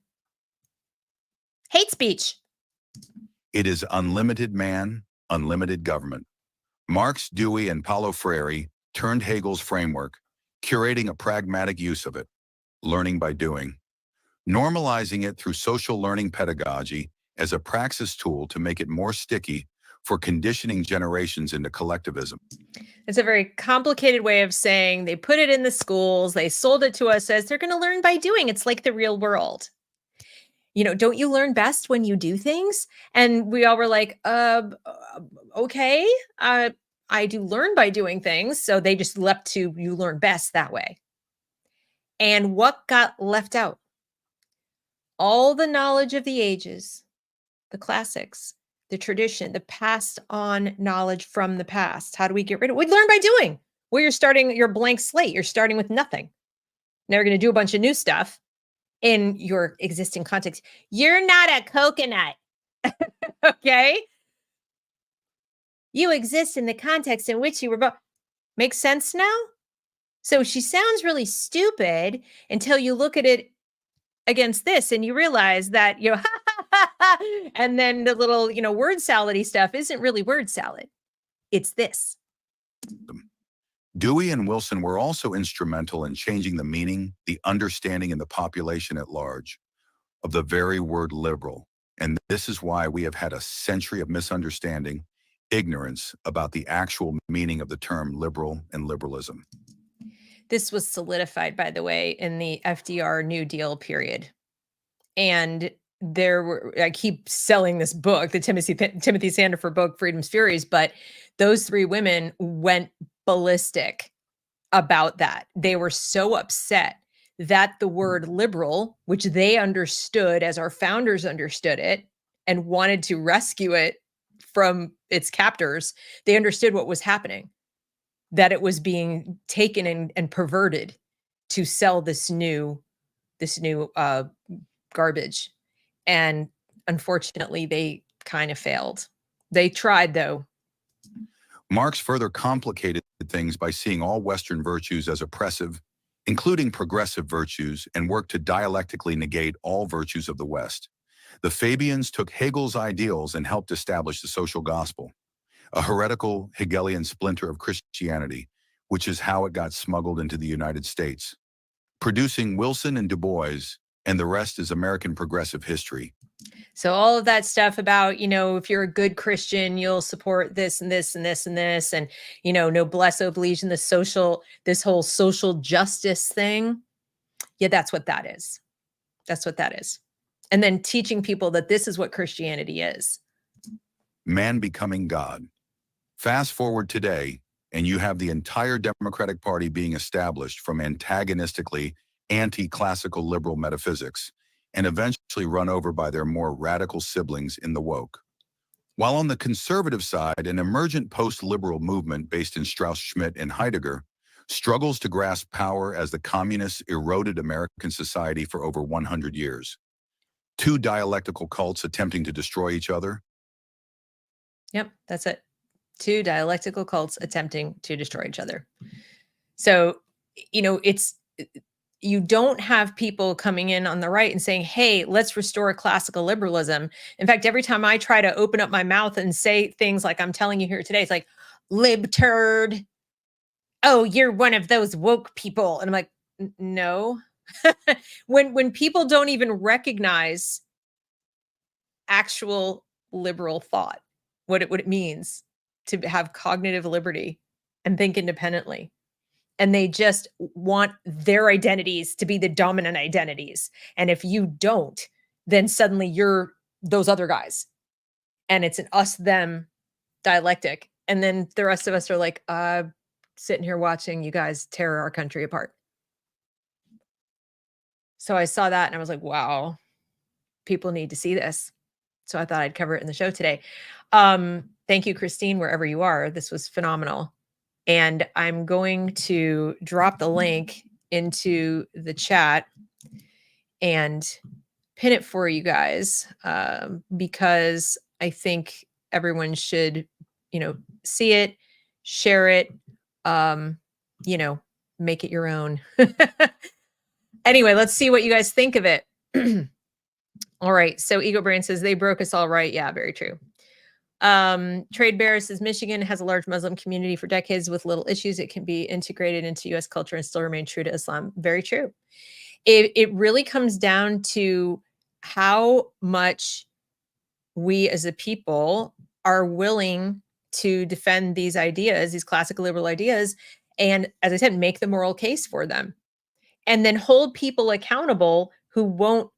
hate speech. It is unlimited man, unlimited government. Marx, Dewey, and Paulo Freire turned Hegel's framework, curating a pragmatic use of it, learning by doing, normalizing it through social learning pedagogy as a praxis tool to make it more sticky for conditioning generations into collectivism. It's a very complicated way of saying they put it in the schools, they sold it to us as they're going to learn by doing. It's like the real world. Don't you learn best when you do things? And we all were like, okay, I do learn by doing things. So they just leapt to you learn best that way. And what got left out? All the knowledge of the ages, the classics, the tradition, the passed on knowledge from the past. How do we get rid of it? We learn by doing. Well, you're starting your blank slate. You're starting with nothing. Now you're going to do a bunch of new stuff in your existing context. You're not a coconut. Okay? You exist in the context in which you were born. Makes sense now? So she sounds really stupid until you look at it against this and you realize that, and then the little, word salad-y stuff isn't really word salad. It's this. Dewey and Wilson were also instrumental in changing the meaning, the understanding in the population at large of the very word liberal. And this is why we have had a century of misunderstanding, ignorance about the actual meaning of the term liberal and liberalism. This was solidified, by the way, in the FDR New Deal period. And I keep selling this book, the Timothy Sandefur book, Freedom's Furies, but those three women went ballistic about that. They were so upset that the word liberal, which they understood as our founders understood it and wanted to rescue it from its captors, they understood what was happening, that it was being taken and perverted to sell this new garbage. And unfortunately, they kind of failed. They tried, though. Marx further complicated things by seeing all Western virtues as oppressive, including progressive virtues, and worked to dialectically negate all virtues of the West. The Fabians took Hegel's ideals and helped establish the social gospel, a heretical Hegelian splinter of Christianity, which is how it got smuggled into the United States. producing Wilson and Du Bois, and the rest is American progressive history. So all of that stuff about, if you're a good Christian, you'll support this and this and this and this, and, noblesse oblige, and this whole social justice thing. Yeah, that's what that is. That's what that is. And then teaching people that this is what Christianity is. Man becoming God. Fast forward today, and you have the entire Democratic Party being established from antagonistically anti-classical liberal metaphysics, and eventually run over by their more radical siblings in the woke. While on the conservative side, an emergent post-liberal movement based in Strauss Schmidt and Heidegger struggles to grasp power as the communists eroded American society for over 100 years. Two dialectical cults attempting to destroy each other. Yep, that's it. Two dialectical cults attempting to destroy each other. So, you don't have people coming in on the right and saying, hey, let's restore classical liberalism. In fact, every time I try to open up my mouth and say things like I'm telling you here today, it's like, libturd. Oh, you're one of those woke people. And I'm like, no. when people don't even recognize actual liberal thought, what it means to have cognitive liberty and think independently. And they just want their identities to be the dominant identities. And if you don't, then suddenly you're those other guys. And it's an us-them dialectic. And then the rest of us are like, sitting here watching you guys tear our country apart. So I saw that and I was like, wow, people need to see this. So I thought I'd cover it in the show today. Thank you, Christine, wherever you are. This was phenomenal. And I'm going to drop the link into the chat and pin it for you guys, because I think everyone should, see it, share it, make it your own. Anyway, let's see what you guys think of it. All right. So Ego Brain says they broke us all right. Yeah, very true. Trade Bear says Michigan has a large Muslim community for decades with little issues. It can be integrated into U.S. culture and still remain true to Islam. Very true. It really comes down to how much we as a people are willing to defend these ideas, these classical liberal ideas, and as I said, make the moral case for them. And then hold people accountable who won't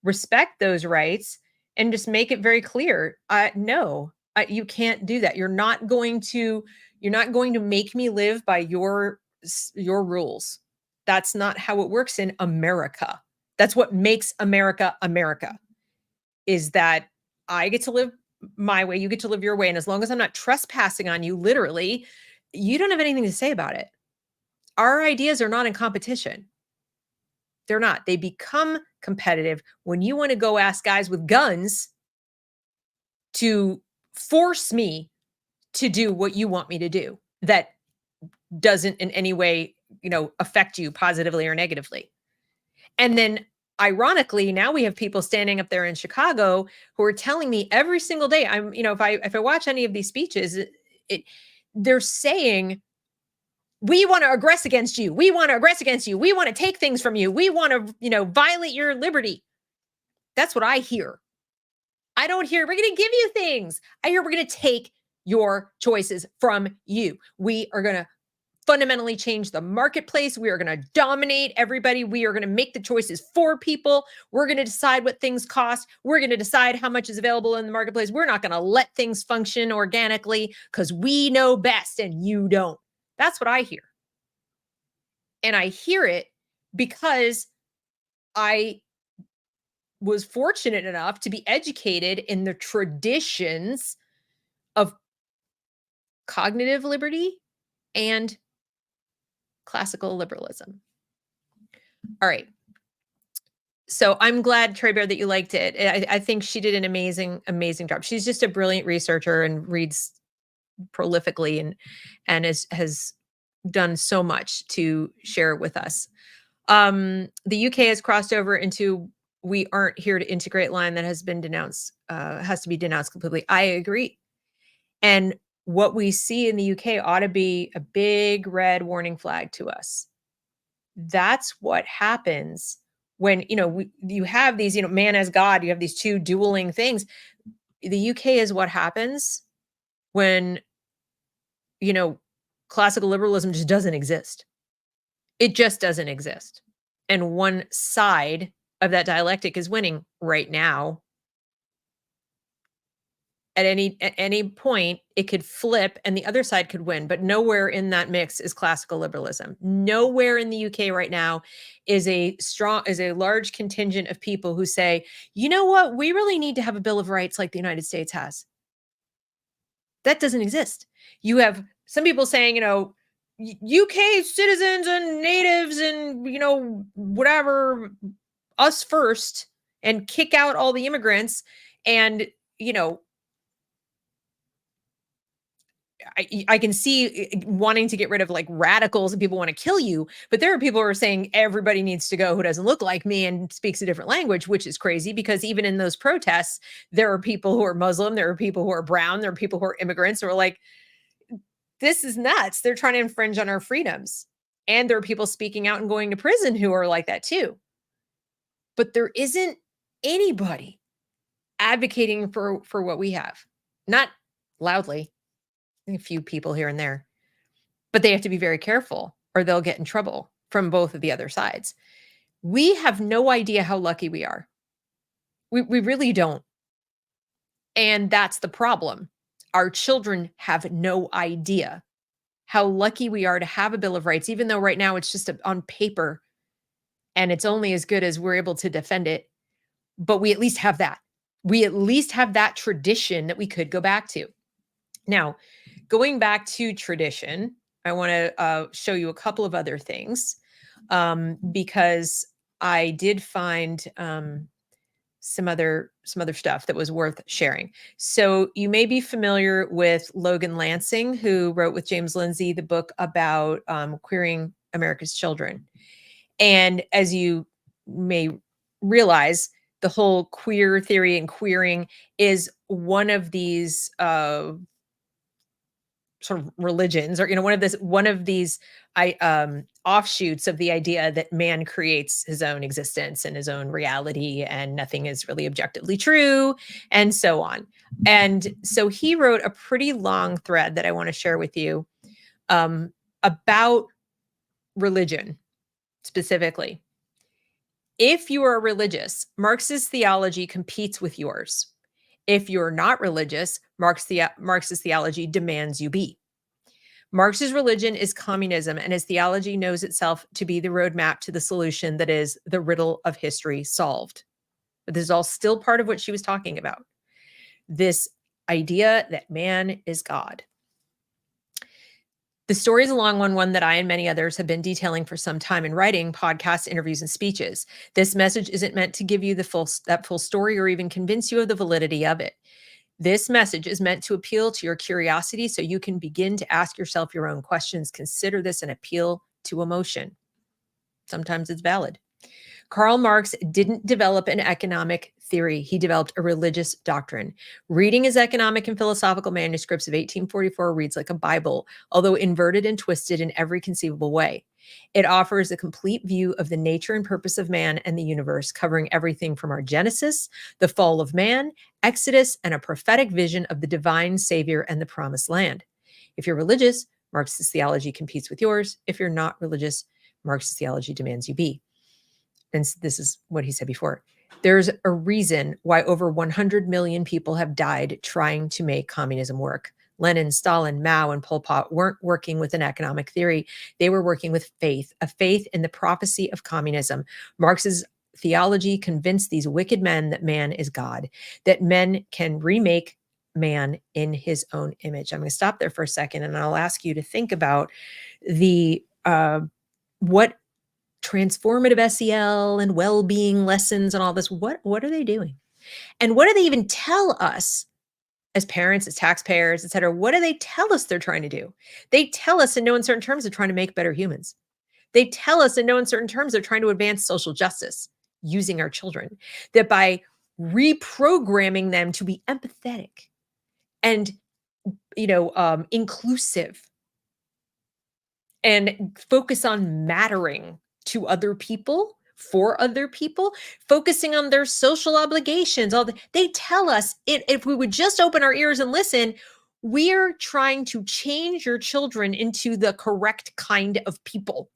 respect those rights and just make it very clear. No, you can't do that. You're not going to make me live by your rules. That's not how it works in America. That's what makes America America, is that I get to live my way, you get to live your way. And as long as I'm not trespassing on you, literally, you don't have anything to say about it. Our ideas are not in competition. They're not. They become competitive when you want to go ask guys with guns to force me to do what you want me to do that doesn't in any way, affect you positively or negatively. And then ironically, now we have people standing up there in Chicago who are telling me every single day, if I watch any of these speeches, they're saying, we want to aggress against you. We want to aggress against you. We want to take things from you. We want to, violate your liberty. That's what I hear. I don't hear, we're going to give you things. I hear we're going to take your choices from you. We are going to fundamentally change the marketplace. We are going to dominate everybody. We are going to make the choices for people. We're going to decide what things cost. We're going to decide how much is available in the marketplace. We're not going to let things function organically because we know best and you don't. That's what I hear. And I hear it because I was fortunate enough to be educated in the traditions of cognitive liberty and classical liberalism. All right. So I'm glad, Trey Bear, that you liked it. I think she did an amazing, amazing job. She's just a brilliant researcher and reads prolifically and has done so much to share with us. The UK has crossed over into "we aren't here to integrate" line that has been denounced, has to be denounced completely. I agree. And what we see in the UK ought to be a big red warning flag to us, That's what happens when, you have these, man as God, you have these two dueling things. The UK is what happens when, you know, classical liberalism just doesn't exist. It just doesn't exist. And one side of that dialectic is winning right now. At any point, it could flip and the other side could win, but nowhere in that mix is classical liberalism. Nowhere in the UK right now is a large contingent of people who say, you know what, we really need to have a Bill of Rights like the United States has. That doesn't exist. You have some people saying, UK citizens and natives and, whatever, us first, and kick out all the immigrants. And, you know, I can see wanting to get rid of like radicals and people want to kill you, but there are people who are saying everybody needs to go who doesn't look like me and speaks a different language, which is crazy because even in those protests, there are people who are Muslim, there are people who are brown, there are people who are immigrants who are like, this is nuts. They're trying to infringe on our freedoms. And there are people speaking out and going to prison who are like that too. But there isn't anybody advocating for what we have. Not loudly, a few people here and there. But they have to be very careful or they'll get in trouble from both of the other sides. We have no idea how lucky we are. We really don't. And that's the problem. Our children have no idea how lucky we are to have a Bill of Rights, even though right now it's just on paper and it's only as good as we're able to defend it. But we at least have that. We at least have that tradition that we could go back to. Now, going back to tradition, I want to show you a couple of other things because I did find some other stuff that was worth sharing. So you may be familiar with Logan Lansing, who wrote with James Lindsay the book about queering America's children. And as you may realize, the whole queer theory and queering is one of these sort of religions, or one of these offshoots of the idea that man creates his own existence and his own reality and nothing is really objectively true and so on. And so he wrote a pretty long thread that I want to share with you about religion specifically. If you are religious, Marx's theology competes with yours. If you're not religious, Marx's theology demands you be. Marx's religion is communism, and his theology knows itself to be the roadmap to the solution that is the riddle of history solved. But this is all still part of what she was talking about. This idea that man is God. The story is a long one that I and many others have been detailing for some time in writing, podcasts, interviews, and speeches. This message isn't meant to give you that full story or even convince you of the validity of it. This message is meant to appeal to your curiosity so you can begin to ask yourself your own questions. Consider this an appeal to emotion. Sometimes it's valid. Karl Marx didn't develop an economic theory. He developed a religious doctrine. Reading his economic and philosophical manuscripts of 1844 reads like a Bible, although inverted and twisted in every conceivable way. It offers a complete view of the nature and purpose of man and the universe, covering everything from our Genesis, the fall of man, Exodus, and a prophetic vision of the divine Savior and the promised land. If you're religious, Marx's theology competes with yours. If you're not religious, Marx's theology demands you be. And this is what he said before. There's a reason why over 100 million people have died trying to make communism work. Lenin, Stalin, Mao, and Pol Pot weren't working with an economic theory. They were working with faith, a faith in the prophecy of communism. Marx's theology convinced these wicked men that man is God, that men can remake man in his own image. I'm going to stop there for a second, and I'll ask you to think about the what transformative SEL and well-being lessons and all this. What are they doing? And what do they even tell us as parents, as taxpayers, et cetera? What do they tell us they're trying to do? They tell us in no uncertain terms they're trying to make better humans. They tell us in no uncertain terms they're trying to advance social justice using our children, that by reprogramming them to be empathetic and inclusive and focus on mattering to other people, for other people, focusing on their social obligations. They tell us if we would just open our ears and listen, we're trying to change your children into the correct kind of people.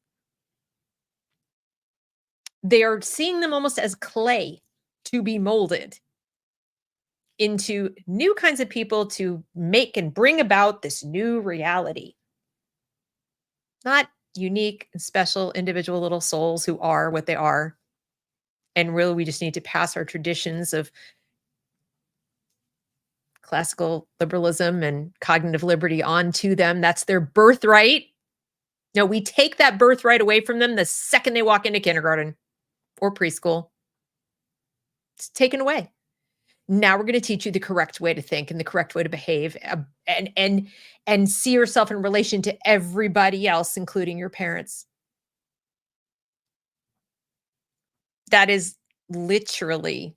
They are seeing them almost as clay to be molded into new kinds of people to make and bring about this new reality. Not unique and special individual little souls who are what they are. And really, we just need to pass our traditions of classical liberalism and cognitive liberty on to them. That's their birthright. No, we take that birthright away from them the second they walk into kindergarten or preschool. It's taken away. Now we're going to teach you the correct way to think and the correct way to behave, and see yourself in relation to everybody else, including your parents. That is literally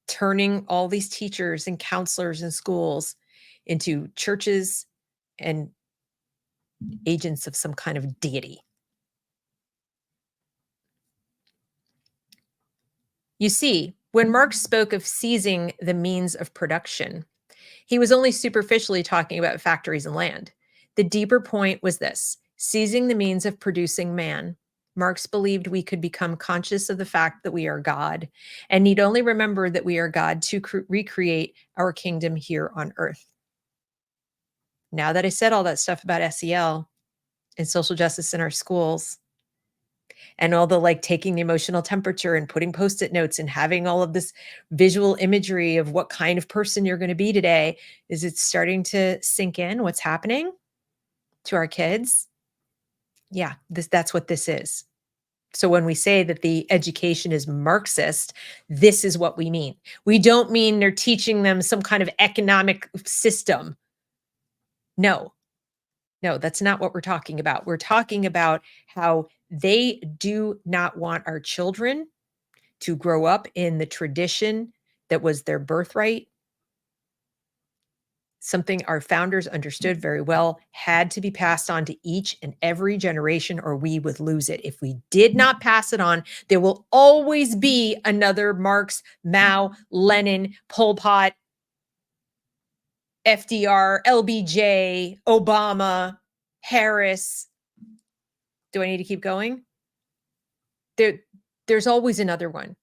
turning all these teachers and counselors in schools into churches and agents of some kind of deity. You see, when Marx spoke of seizing the means of production, he was only superficially talking about factories and land. The deeper point was this: seizing the means of producing man. Marx believed we could become conscious of the fact that we are God and need only remember that we are God to recreate our kingdom here on earth. Now that I said all that stuff about SEL and social justice in our schools, and all the taking the emotional temperature and putting post-it notes and having all of this visual imagery of what kind of person you're going to be today, is it starting to sink in what's happening to our kids? Yeah, that's what this is. So when we say that the education is Marxist, this is what we mean. We don't mean they're teaching them some kind of economic system. No, that's not what we're talking about. We're talking about how they do not want our children to grow up in the tradition that was their birthright. Something our founders understood very well had to be passed on to each and every generation, or we would lose it. If we did not pass it on, there will always be another Marx, Mao, Lenin, Pol Pot, FDR, LBJ, Obama, Harris. Do I need to keep going? There's always another one.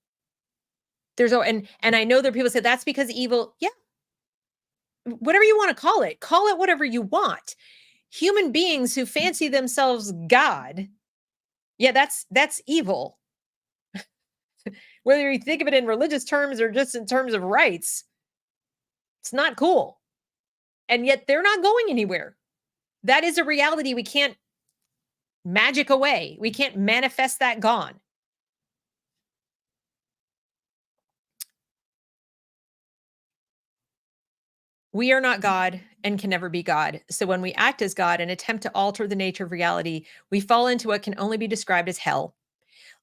And I know there are people say that's because evil. Yeah, whatever you want to call it whatever you want. Human beings who fancy themselves God, yeah, that's evil. Whether you think of it in religious terms or just in terms of rights, it's not cool. And yet they're not going anywhere. That is a reality we can't magic away. We can't manifest that gone. We are not God and can never be God. So when we act as God and attempt to alter the nature of reality, we fall into what can only be described as hell.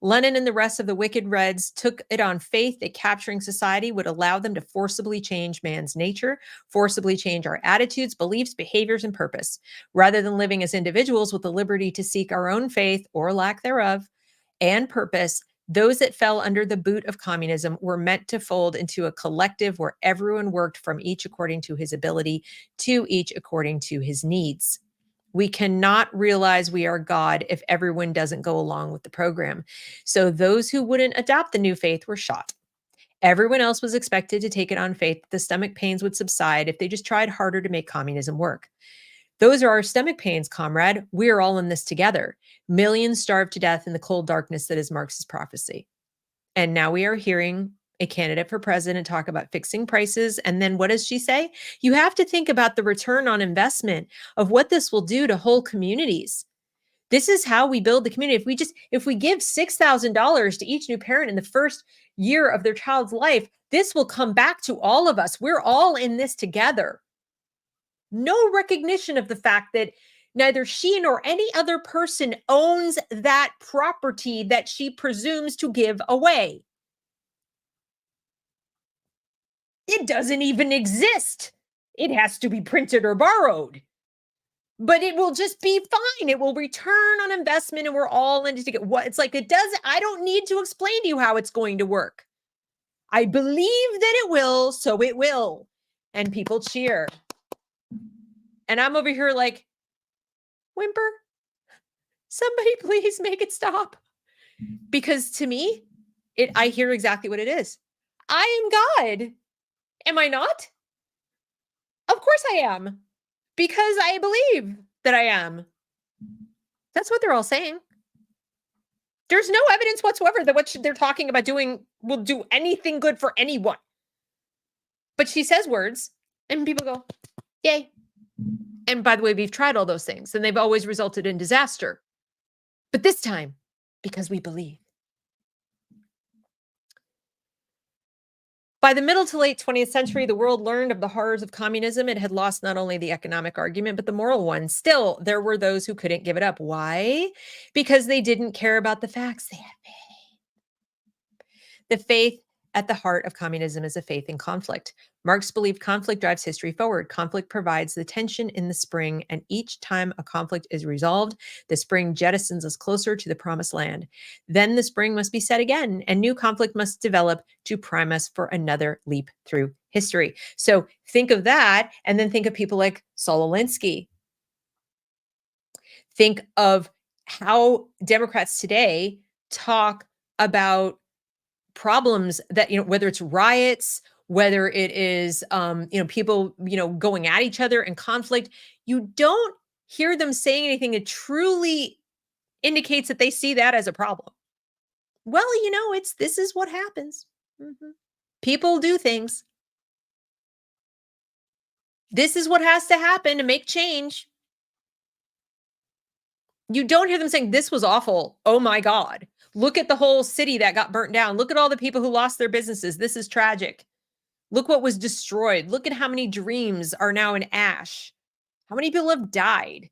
Lenin and the rest of the wicked Reds took it on faith that capturing society would allow them to forcibly change man's nature, forcibly change our attitudes, beliefs, behaviors, and purpose. Rather than living as individuals with the liberty to seek our own faith or lack thereof and purpose, those that fell under the boot of communism were meant to fold into a collective where everyone worked from each according to his ability, to each according to his needs. We cannot realize we are God if everyone doesn't go along with the program. So those who wouldn't adopt the new faith were shot. Everyone else was expected to take it on faith that the stomach pains would subside if they just tried harder to make communism work. Those are our stomach pains, comrade. We're all in this together. Millions starved to death in the cold darkness that is Marx's prophecy. And now we are hearing a candidate for president talk about fixing prices. And then what does she say? You have to think about the return on investment of what this will do to whole communities. This is how we build the community. If we give $6,000 to each new parent in the first year of their child's life, this will come back to all of us. We're all in this together. No recognition of the fact that neither she nor any other person owns that property that she presumes to give away. It doesn't even exist. It has to be printed or borrowed. but it will just be fine. It will return on investment and we're all in it together. What it's like, I don't need to explain to you how it's going to work. I believe that it will, so it will. And people cheer. And I'm over here like, whimper, somebody please make it stop. Because to me, I hear exactly what it is. I am God. Am I not? Of course I am. Because I believe that I am. That's what they're all saying. There's no evidence whatsoever that what they're talking about doing will do anything good for anyone. But she says words and people go, yay. And by the way, we've tried all those things and they've always resulted in disaster. But this time, because we believe. By the middle to late 20th century, the world learned of the horrors of communism. It had lost not only the economic argument, but the moral one. Still, there were those who couldn't give it up. Why? Because they didn't care about the facts. They had faith. The faith at the heart of communism is a faith in conflict. Marx believed conflict drives history forward. Conflict provides the tension in the spring, and each time a conflict is resolved, the spring jettisons us closer to the promised land. Then the spring must be set again, and new conflict must develop to prime us for another leap through history. So think of that, and then think of people like Saul Alinsky. Think of how Democrats today talk about problems that, whether it's riots, whether it is, people, going at each other in conflict, you don't hear them saying anything that truly indicates that they see that as a problem. Well, this is what happens. People do things. This is what has to happen to make change. You don't hear them saying this was awful. Oh my God. Look at the whole city that got burnt down. Look at all the people who lost their businesses. This is tragic. Look what was destroyed. Look at how many dreams are now in ash. How many people have died?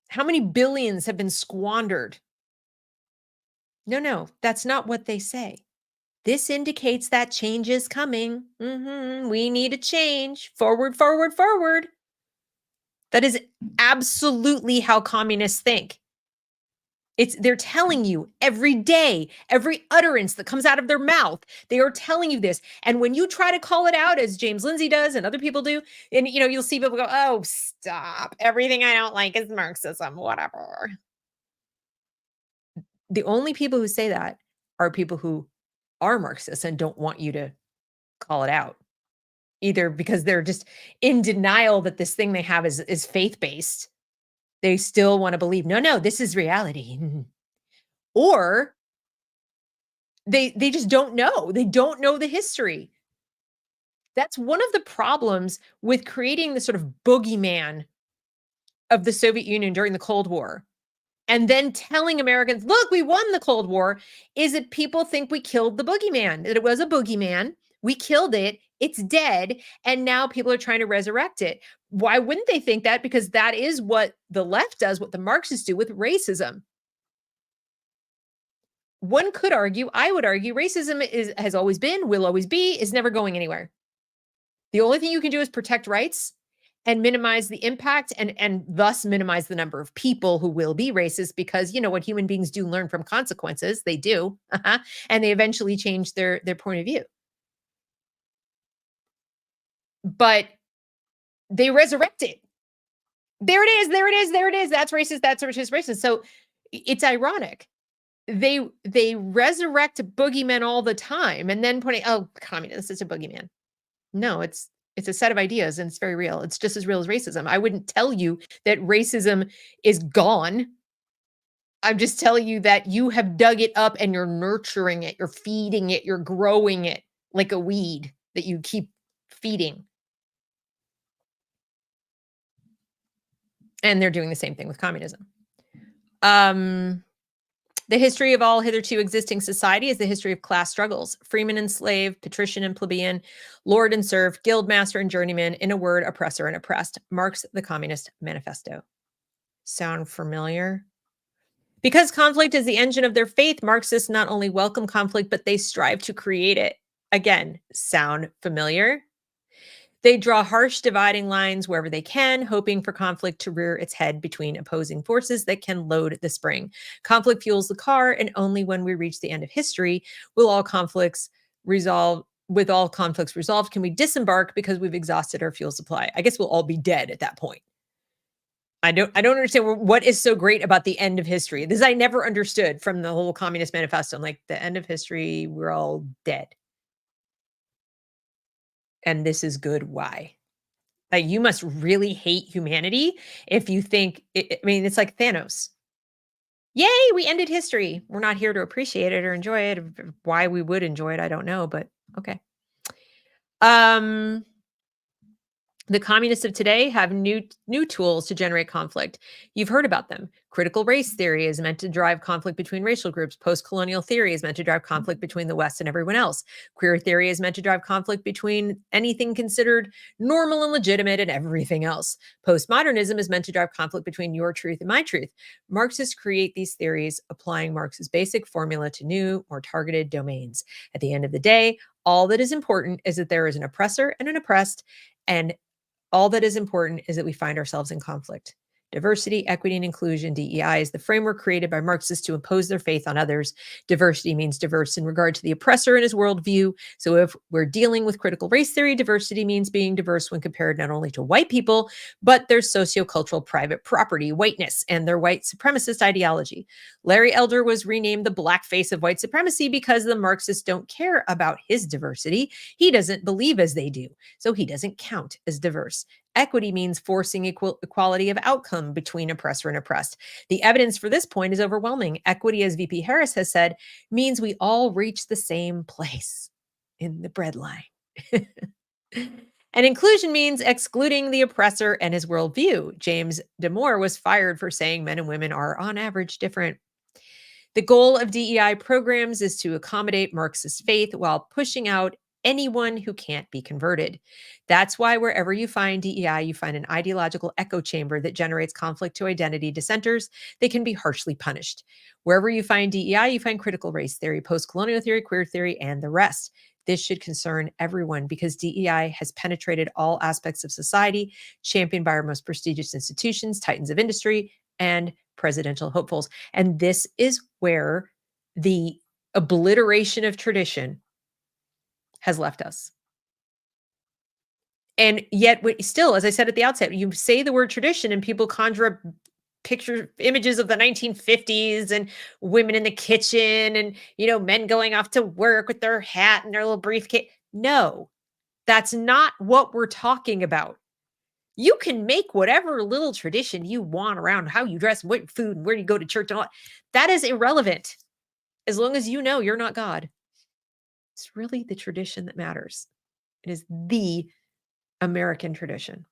How many billions have been squandered? No, that's not what they say. This indicates that change is coming. We need a change. Forward, forward, forward. That is absolutely how communists think. They're telling you every day, every utterance that comes out of their mouth, they are telling you this. And when you try to call it out, as James Lindsay does and other people do, and you'll see people go, oh, stop. Everything I don't like is Marxism, whatever. The only people who say that are people who are Marxists and don't want you to call it out. Either because they're just in denial that this thing they have is faith-based. They still want to believe, no, this is reality. Or they just don't know. They don't know the history. That's one of the problems with creating the sort of boogeyman of the Soviet Union during the Cold War. And then telling Americans, look, we won the Cold War, is that people think we killed the boogeyman, that it was a boogeyman. We killed it. It's dead. And now people are trying to resurrect it. Why wouldn't they think that? Because that is what the left does, what the Marxists do with racism. One could argue, I would argue, racism has always been, will always be, is never going anywhere. The only thing you can do is protect rights and minimize the impact and thus minimize the number of people who will be racist, because what human beings do learn from consequences. They do. And they eventually change their point of view. But they resurrect it. There it is. There it is. There it is. That's racist. That's racist. So it's ironic. They resurrect boogeymen all the time and then pointing, oh, communist is a boogeyman. No, it's a set of ideas and it's very real. It's just as real as racism. I wouldn't tell you that racism is gone. I'm just telling you that you have dug it up and you're nurturing it. You're feeding it. You're growing it like a weed that you keep feeding. And they're doing the same thing with communism. The history of all hitherto existing society is the history of class struggles. Freeman and slave, patrician and plebeian, lord and serf, guildmaster and journeyman, in a word, oppressor and oppressed. Marx, the Communist Manifesto. Sound familiar? Because conflict is the engine of their faith, Marxists not only welcome conflict, but they strive to create it. Again, sound familiar? They draw harsh dividing lines wherever they can, hoping for conflict to rear its head between opposing forces that can load the spring. Conflict fuels the car, and only when we reach the end of history will all conflicts resolve. With all conflicts resolved, can we disembark because we've exhausted our fuel supply? I guess we'll all be dead at that point. I don't understand what is so great about the end of history. This I never understood from the whole Communist Manifesto. I'm like, the end of history, we're all dead. And this is good. Why? Like, you must really hate humanity if you think, I mean, it's like Thanos. Yay, we ended history. We're not here to appreciate it or enjoy it. Why we would enjoy it, I don't know, but okay. The communists of today have new tools to generate conflict. You've heard about them. Critical race theory is meant to drive conflict between racial groups. Post-colonial theory is meant to drive conflict between the West and everyone else. Queer theory is meant to drive conflict between anything considered normal and legitimate and everything else. Postmodernism is meant to drive conflict between your truth and my truth. Marxists create these theories, applying Marx's basic formula to new, more targeted domains. At the end of the day, all that is important is that there is an oppressor and an oppressed, and all that is important is that we find ourselves in conflict. Diversity, equity, and inclusion, DEI, is the framework created by Marxists to impose their faith on others. Diversity means diverse in regard to the oppressor and his worldview. So if we're dealing with critical race theory, diversity means being diverse when compared not only to white people, but their sociocultural private property, whiteness, and their white supremacist ideology. Larry Elder was renamed the black face of white supremacy because the Marxists don't care about his diversity. He doesn't believe as they do, so he doesn't count as diverse. Equity means forcing equality of outcome between oppressor and oppressed. The evidence for this point is overwhelming. Equity, as VP Harris has said, means we all reach the same place in the breadline. And inclusion means excluding the oppressor and his worldview. James Damore was fired for saying men and women are on average different. The goal of DEI programs is to accommodate Marxist faith while pushing out anyone who can't be converted. That's why wherever you find DEI, you find an ideological echo chamber that generates conflict to identity dissenters. They can be harshly punished. Wherever you find DEI, you find critical race theory, post-colonial theory, queer theory, and the rest. This should concern everyone because DEI has penetrated all aspects of society, championed by our most prestigious institutions, titans of industry, and presidential hopefuls. And this is where the obliteration of tradition has left us. And yet, still, as I said at the outset, you say the word tradition and people conjure up images of the 1950s and women in the kitchen and, men going off to work with their hat and their little briefcase. No, that's not what we're talking about. You can make whatever little tradition you want around how you dress, what food, and where you go to church and all that. That is irrelevant as long as you know you're not God. It's really the tradition that matters. It is the American tradition.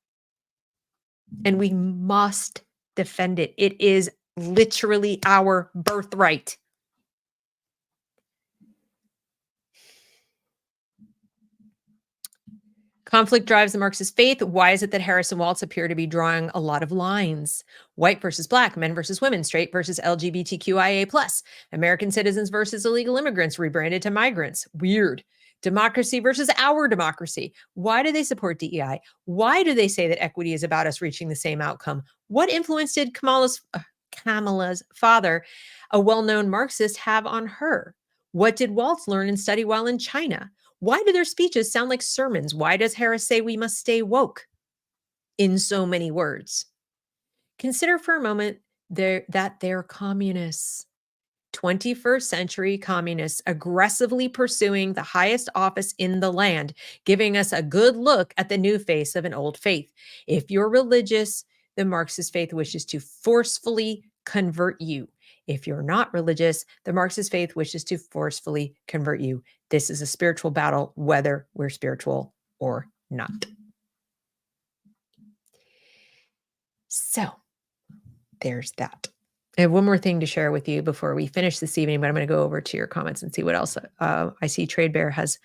And we must defend it. It is literally our birthright. Conflict drives the Marxist faith. Why is it that Harris and Waltz appear to be drawing a lot of lines? White versus black, men versus women, straight versus LGBTQIA+, American citizens versus illegal immigrants rebranded to migrants. Weird. Democracy versus our democracy. Why do they support DEI? Why do they say that equity is about us reaching the same outcome? What influence did Kamala's father, a well-known Marxist, have on her? What did Waltz learn and study while in China? Why do their speeches sound like sermons? Why does Harris say we must stay woke in so many words? Consider for a moment that they're communists. 21st century communists aggressively pursuing the highest office in the land, giving us a good look at the new face of an old faith. If you're religious, the Marxist faith wishes to forcefully convert you. If you're not religious, the Marxist faith wishes to forcefully convert you. This is a spiritual battle, whether we're spiritual or not. So there's that. I have one more thing to share with you before we finish this evening, but I'm going to go over to your comments and see what else. I see Trade Bear has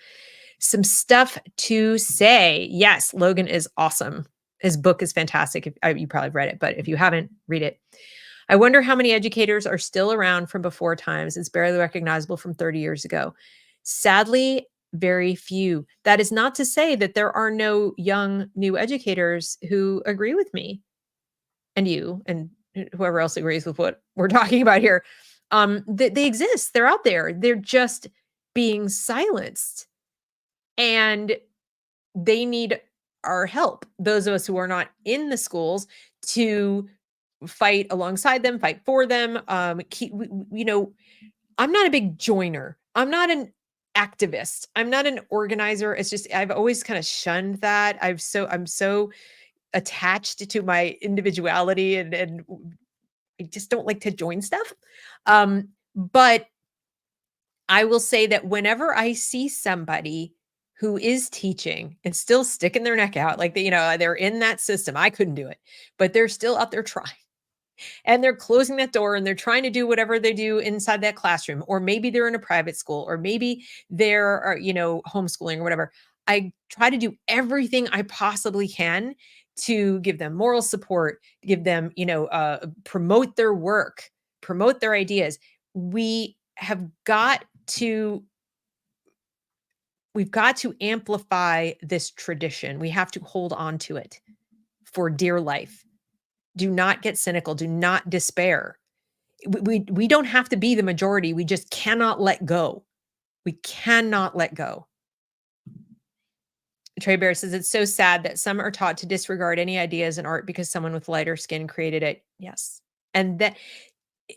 some stuff to say. Yes, Logan is awesome. His book is fantastic. You probably read it, but if you haven't, read it. I wonder how many educators are still around from before times. It's barely recognizable from 30 years ago. Sadly, Very few. That is not to say that there are no young new educators who agree with me and you and whoever else agrees with what we're talking about here. They exist. They're out there. They're just being silenced. And they need our help. Those of us who are not in the schools to fight alongside them, fight for them. I'm not a big joiner. I'm not an activist. I'm not an organizer. It's just I've always kind of shunned that. I'm so attached to my individuality and I just don't like to join stuff. But I will say that whenever I see somebody who is teaching and still sticking their neck out, like they're in that system. I couldn't do it, but they're still out there trying. And they're closing that door and they're trying to do whatever they do inside that classroom, or maybe they're in a private school, or maybe they're homeschooling or whatever. I try to do everything I possibly can to give them moral support, give them promote their work, promote their ideas. We've got to amplify this tradition. We have to hold on to it for dear life. Do not get cynical. Do not despair. We don't have to be the majority. We just cannot let go. We cannot let go. Trey Bear says, it's so sad that some are taught to disregard any ideas in art because someone with lighter skin created it. Yes. And that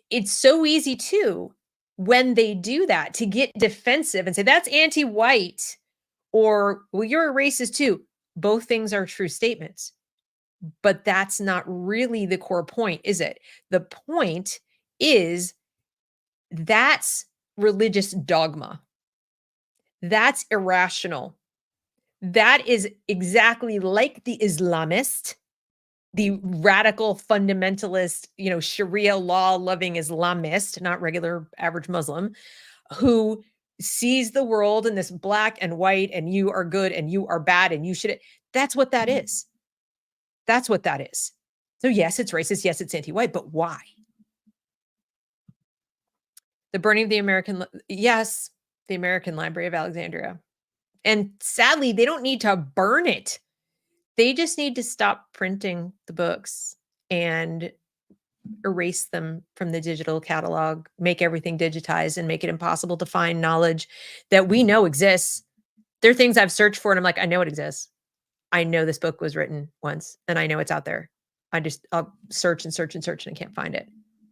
it's so easy too, when they do that, to get defensive and say, that's anti-white, or, well, you're a racist too. Both things are true statements. But that's not really the core point, is it? The point is that's religious dogma. That's irrational. That is exactly like the Islamist, the radical fundamentalist, Sharia law loving Islamist, not regular average Muslim, who sees the world in this black and white, and you are good and you are bad and you should. That's what that is. That's what that is. So yes, it's racist. Yes, it's anti-white, but why? The burning of the American Library of Alexandria. And sadly, they don't need to burn it. They just need to stop printing the books and erase them from the digital catalog, make everything digitized, and make it impossible to find knowledge that we know exists. There are things I've searched for and I'm like, I know it exists. I know this book was written once and I know it's out there. I'll search and search and search and I can't find it.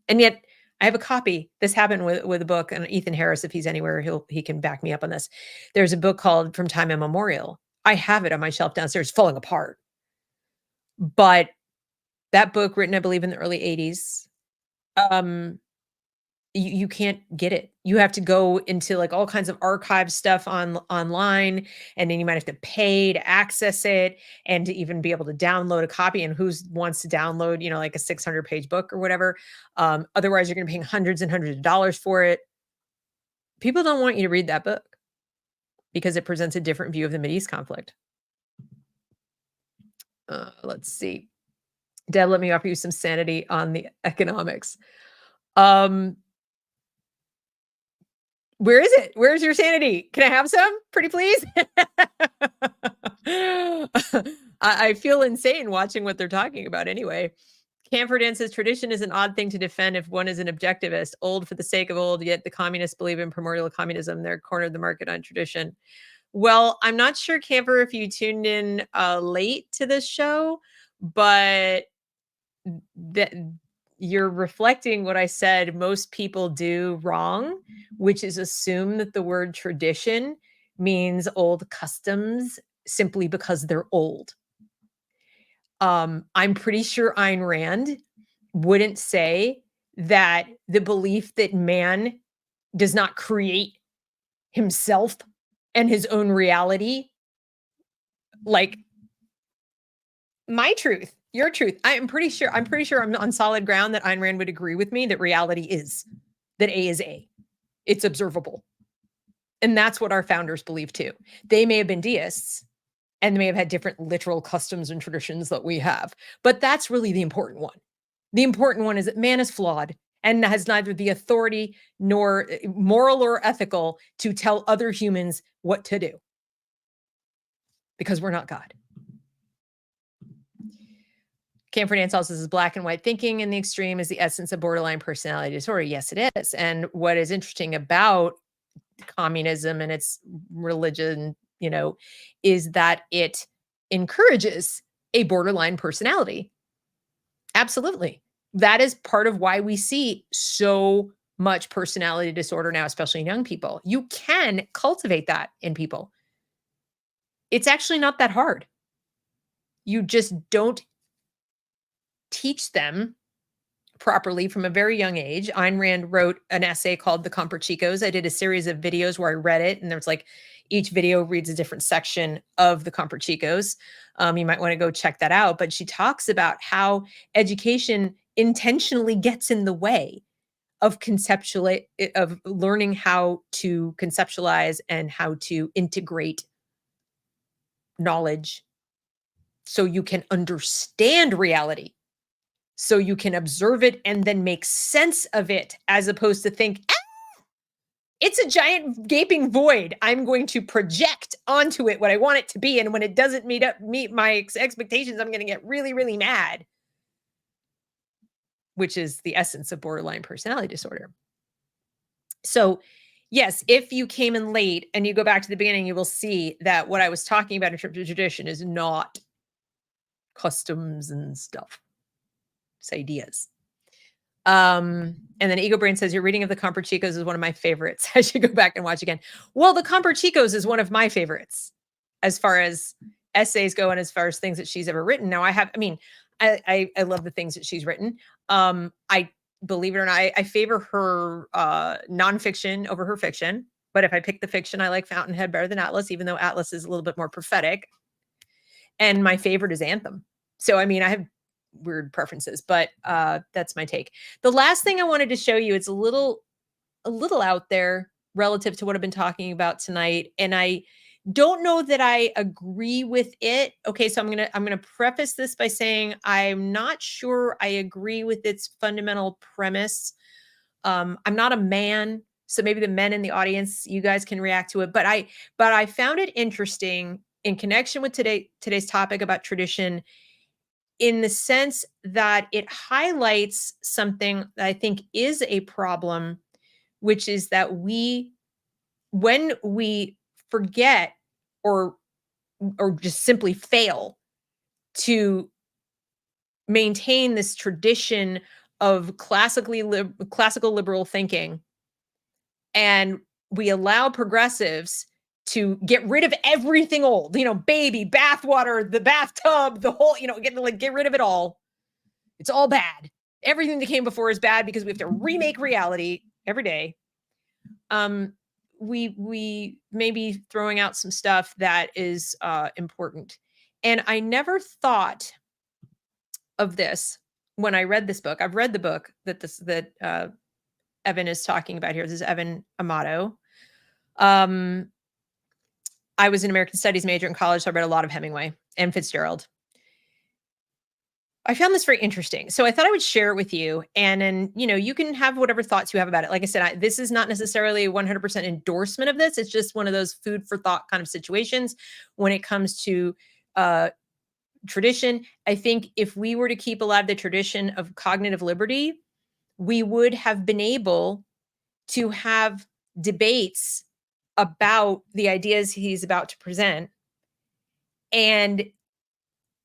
And yet I have a copy. This happened with a book, and Ethan Harris, if he's anywhere, he can back me up on this. There's a book called From Time Immemorial. I have it on my shelf downstairs, falling apart. But that book, written, I believe, in the early 80s, you can't get it. You have to go into like all kinds of archive stuff online, and then you might have to pay to access it and to even be able to download a copy. And who wants to download, like a 600-page book or whatever? Otherwise, you're going to be paying hundreds and hundreds of dollars for it. People don't want you to read that book because it presents a different view of the Mideast conflict. Let's see. Deb, let me offer you some sanity on the economics. Where is it? Where's your sanity? Can I have some? Pretty please? I feel insane watching what they're talking about anyway. Camford says tradition is an odd thing to defend if one is an objectivist. Old for the sake of old, yet the communists believe in primordial communism. They're cornered the market on tradition. Well, I'm not sure, Camper, if you tuned in late to this show, but that you're reflecting what I said most people do wrong, which is assume that the word tradition means old customs simply because they're old. I'm pretty sure Ayn Rand wouldn't say that the belief that man does not create himself and his own reality, like my truth, your truth. I'm pretty sure I'm on solid ground that Ayn Rand would agree with me that reality is that A is A. It's observable. And that's what our founders believe too. They may have been deists and they may have had different literal customs and traditions that we have, but that's really the important one. The important one is that man is flawed and has neither the authority nor moral or ethical to tell other humans what to do, because we're not God. Camford Ansel says black and white thinking in the extreme is the essence of borderline personality disorder. Yes, it is. And what is interesting about communism and its religion, is that it encourages a borderline personality. Absolutely. That is part of why we see so much personality disorder now, especially in young people. You can cultivate that in people. It's actually not that hard. You just don't teach them properly from a very young age. Ayn Rand wrote an essay called The Comperchicos. I did a series of videos where I read it, and there's like each video reads a different section of the Comperchicos. You might want to go check that out. But she talks about how education intentionally gets in the way of learning how to conceptualize and how to integrate knowledge so you can understand reality, so you can observe it and then make sense of it, as opposed to think, it's a giant gaping void. I'm going to project onto it what I want it to be. And when it doesn't meet my expectations, I'm going to get really, really mad, which is the essence of borderline personality disorder. So yes, if you came in late and you go back to the beginning, you will see that what I was talking about in terms of tradition is not customs and stuff. It's ideas. And then Ego Brain says, your reading of the Comperchicos is one of my favorites. I should go back and watch again. Well, the Comperchicos is one of my favorites as far as essays go and as far as things that she's ever written. Now I love the things that she's written. I believe it or not, I favor her nonfiction over her fiction. But if I pick the fiction, I like Fountainhead better than Atlas, even though Atlas is a little bit more prophetic. And my favorite is Anthem. So, I have weird preferences, but that's my take. The last thing I wanted to show you, it's a little out there relative to what I've been talking about tonight, and I don't know that I agree with it. Okay, so I'm gonna preface this by saying I'm not sure I agree with its fundamental premise. I'm not a man, so maybe the men in the audience, you guys can react to it. But I found it interesting in connection with today's topic about tradition, in the sense that it highlights something that I think is a problem, which is that when we forget or just simply fail to maintain this tradition of classical liberal thinking, and we allow progressives to get rid of everything old, baby, bathwater, the bathtub, the whole, get rid of it all. It's all bad. Everything that came before is bad because we have to remake reality every day. We may be throwing out some stuff that is important. And I never thought of this when I read this book. I've read the book that Evan is talking about here. This is Evan Amato. I was an American Studies major in college, so I read a lot of Hemingway and Fitzgerald. I found this very interesting. So I thought I would share it with you. And then, you can have whatever thoughts you have about it. Like I said, this is not necessarily a 100% endorsement of this. It's just one of those food for thought kind of situations when it comes to tradition. I think if we were to keep alive the tradition of cognitive liberty, we would have been able to have debates about the ideas he's about to present, and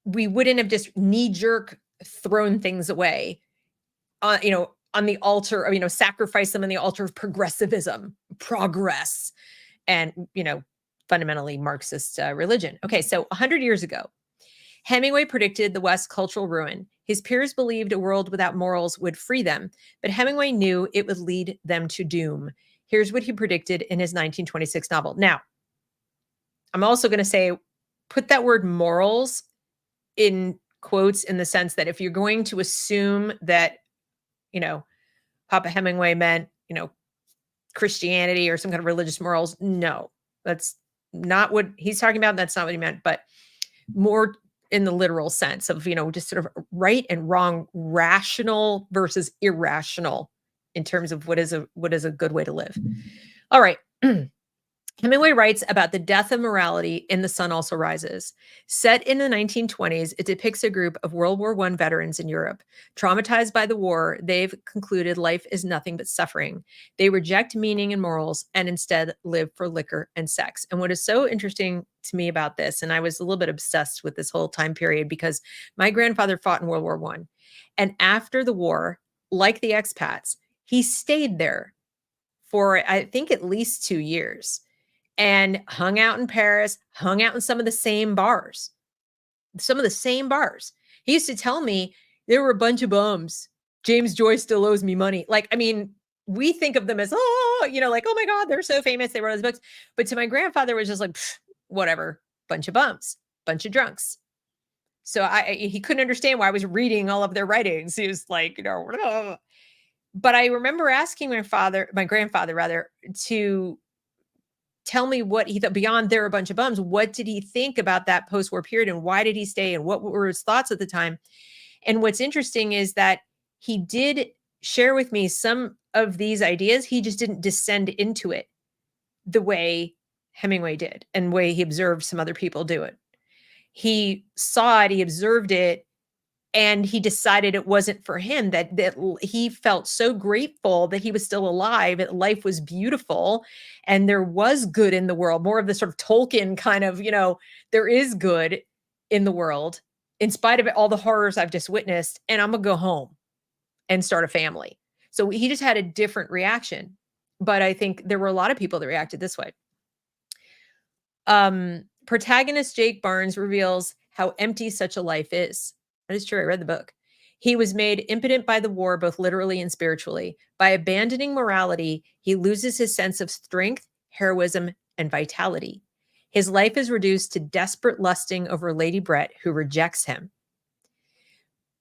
we wouldn't have just knee-jerk thrown things away on the altar of, sacrifice them on the altar of progressivism, progress, and, fundamentally Marxist religion. Okay, so 100 years ago, Hemingway predicted the West's cultural ruin. His peers believed a world without morals would free them, but Hemingway knew it would lead them to doom. Here's what he predicted in his 1926 novel. Now, I'm also going to say, put that word morals in quotes, in the sense that if you're going to assume that, Papa Hemingway meant, Christianity or some kind of religious morals, no, that's not what he's talking about. That's not what he meant, but more in the literal sense of, just sort of right and wrong, rational versus irrational in terms of what is a good way to live. All right. Hemingway writes about the death of morality in The Sun Also Rises. Set in the 1920s, it depicts a group of World War I veterans in Europe. Traumatized by the war, they've concluded life is nothing but suffering. They reject meaning and morals and instead live for liquor and sex. And what is so interesting to me about this, and I was a little bit obsessed with this whole time period because my grandfather fought in World War I. And after the war, like the expats, he stayed there for, I think, at least 2 years and hung out in Paris, hung out in some of the same bars. He used to tell me there were a bunch of bums. James Joyce still owes me money. Like, I mean, we think of them as, like, oh my God, they're so famous. They wrote those books. But to my grandfather, it was just like, whatever, bunch of bums, bunch of drunks. So he couldn't understand why I was reading all of their writings. He was like, But I remember asking my grandfather rather, to tell me what he thought beyond they're a bunch of bums. What did he think about that post-war period and why did he stay and what were his thoughts at the time? And what's interesting is that he did share with me some of these ideas. He just didn't descend into it the way Hemingway did and the way he observed some other people do it. He saw it, he observed it, and he decided it wasn't for him, that he felt so grateful that he was still alive, that life was beautiful and there was good in the world, more of the sort of Tolkien kind of, there is good in the world in spite of all the horrors I've just witnessed, and I'm gonna go home and start a family. So he just had a different reaction. But I think there were a lot of people that reacted this way. Protagonist Jake Barnes reveals how empty such a life is. That is true. I read the book. He was made impotent by the war, both literally and spiritually. By abandoning morality, he loses his sense of strength, heroism, and vitality. His life is reduced to desperate lusting over Lady Brett, who rejects him.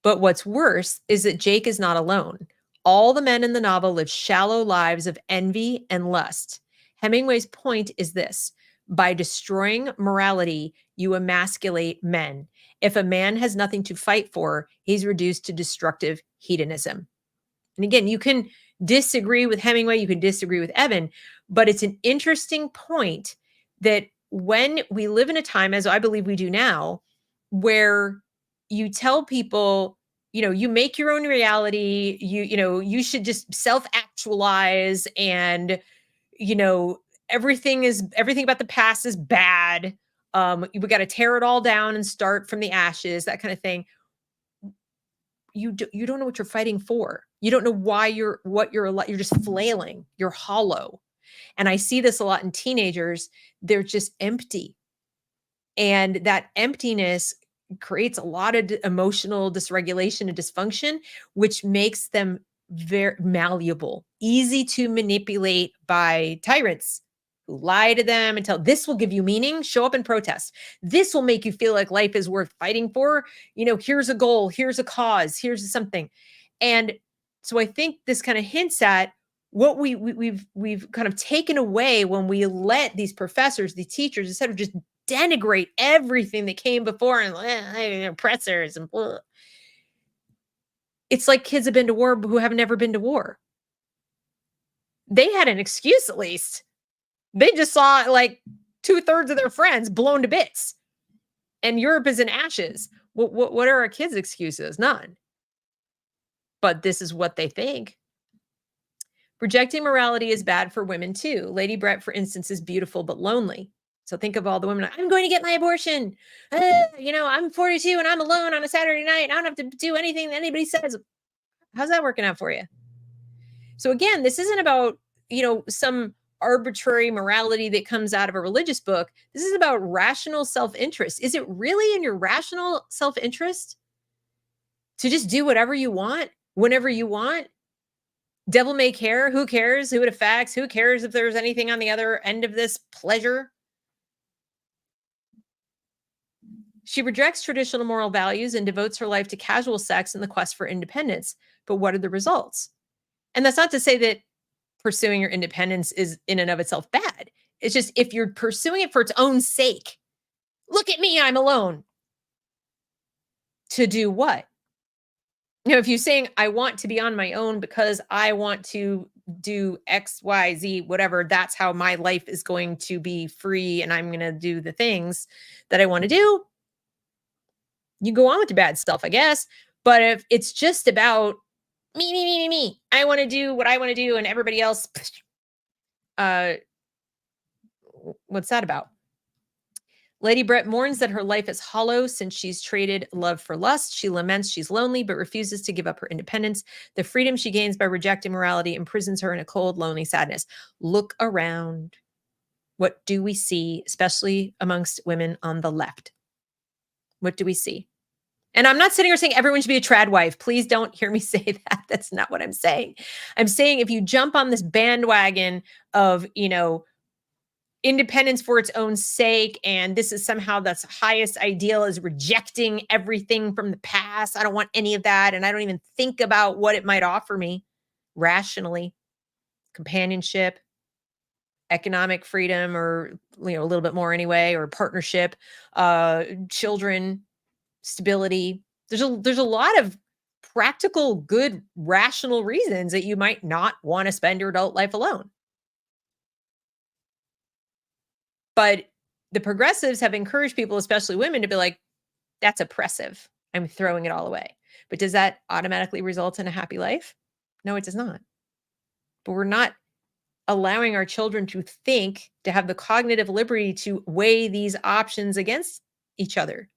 But what's worse is that Jake is not alone. All the men in the novel live shallow lives of envy and lust. Hemingway's point is this: by destroying morality, you emasculate men. If a man has nothing to fight for, he's reduced to destructive hedonism. And again, you can disagree with Hemingway, you can disagree with Evan, but it's an interesting point that when we live in a time, as I believe we do now, where you tell people, you make your own reality, you should just self-actualize, and everything about the past is bad. We got to tear it all down and start from the ashes, that kind of thing. You don't know what you're fighting for. You don't know why you're just flailing. You're hollow. And I see this a lot in teenagers. They're just empty. And that emptiness creates a lot of emotional dysregulation and dysfunction, which makes them very malleable, easy to manipulate by tyrants who lie to them and tell, this will give you meaning, show up and protest. This will make you feel like life is worth fighting for. Here's a goal, here's a cause, here's something. And so I think this kind of hints at what we've kind of taken away when we let these professors, the teachers, instead of just denigrate everything that came before and oppressors and blah. It's like kids have been to war who have never been to war. They had an excuse, at least. They just saw like 2/3 of their friends blown to bits, and Europe is in ashes. What are our kids' excuses? None. But this is what they think. Rejecting morality is bad for women too. Lady Brett, for instance, is beautiful but lonely. So think of all the women. I'm going to get my abortion. I'm 42 and I'm alone on a Saturday night. I don't have to do anything that anybody says. How's that working out for you? So again, this isn't about, some arbitrary morality that comes out of a religious book. This is about rational self-interest. Is it really in your rational self-interest to just do whatever you want, whenever you want? Devil may care. Who cares who it affects? Who cares if there's anything on the other end of this pleasure? She rejects traditional moral values and devotes her life to casual sex in the quest for independence. But what are the results? And that's not to say that pursuing your independence is in and of itself bad. It's just, if you're pursuing it for its own sake, look at me, I'm alone. To do what? If you're saying, I want to be on my own because I want to do X, Y, Z, whatever, that's how my life is going to be free and I'm going to do the things that I want to do, you go on with your bad stuff, I guess. But if it's just about me, I want to do what I want to do and everybody else, uh, what's that about? Lady Brett mourns that her life is hollow since she's traded love for lust. She laments she's lonely, but refuses to give up her independence. The freedom she gains by rejecting morality imprisons her in a cold, lonely sadness. Look around. What do we see, especially amongst women on the left? What do we see? And I'm not sitting here saying everyone should be a trad wife. Please don't hear me say that. That's not what I'm saying. I'm saying if you jump on this bandwagon of, independence for its own sake, and this is somehow that's highest ideal, is rejecting everything from the past. I don't want any of that, and I don't even think about what it might offer me rationally. Companionship, economic freedom, or a little bit more anyway, or partnership, children, stability. There's a lot of practical, good, rational reasons that you might not want to spend your adult life alone. But the progressives have encouraged people, especially women, to be like, that's oppressive. I'm throwing it all away. But does that automatically result in a happy life? No, it does not. But we're not allowing our children to have the cognitive liberty to weigh these options against each other.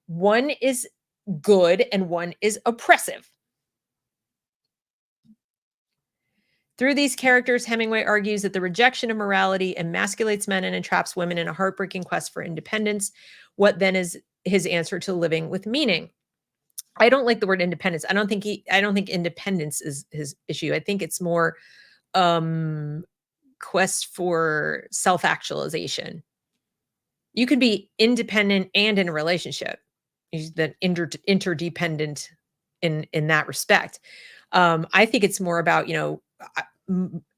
One is good and one is oppressive. Through these characters, Hemingway argues that the rejection of morality emasculates men and entraps women in a heartbreaking quest for independence. What then is his answer to living with meaning? I don't like the word independence. I don't think independence is his issue. I think it's more quest for self-actualization. You can be independent and in a relationship. That interdependent in that respect. I think it's more about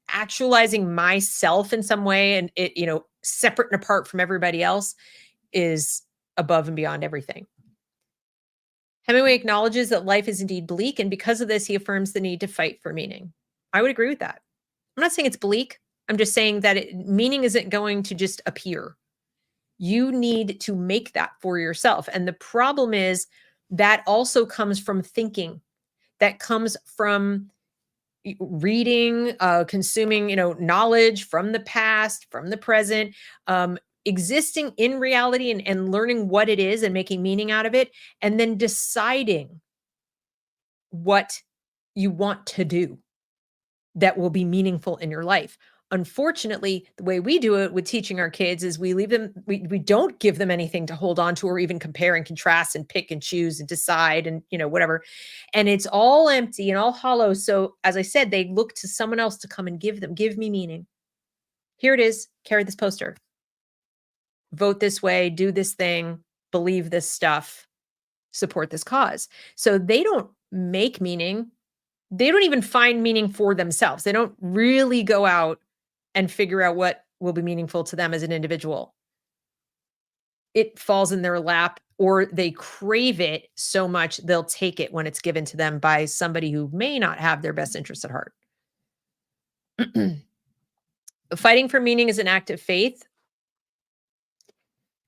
actualizing myself in some way, and it separate and apart from everybody else is above and beyond everything. Hemingway acknowledges that life is indeed bleak, and because of this, he affirms the need to fight for meaning. I would agree with that. I'm not saying it's bleak. I'm just saying that meaning isn't going to just appear. You need to make that for yourself. And the problem is that also comes from thinking. That comes from reading, consuming, knowledge from the past, from the present, existing in reality and learning what it is and making meaning out of it, and then deciding what you want to do that will be meaningful in your life. Unfortunately, the way we do it with teaching our kids is we don't give them anything to hold on to or even compare and contrast and pick and choose and decide and, whatever. And it's all empty and all hollow. So as I said, they look to someone else to come and give me meaning. Here it is. Carry this poster. Vote this way, do this thing, believe this stuff, support this cause. So they don't make meaning. They don't even find meaning for themselves. They don't really go out and figure out what will be meaningful to them as an individual. It falls in their lap, or they crave it so much they'll take it when it's given to them by somebody who may not have their best interests at heart. Fighting for meaning is an act of faith.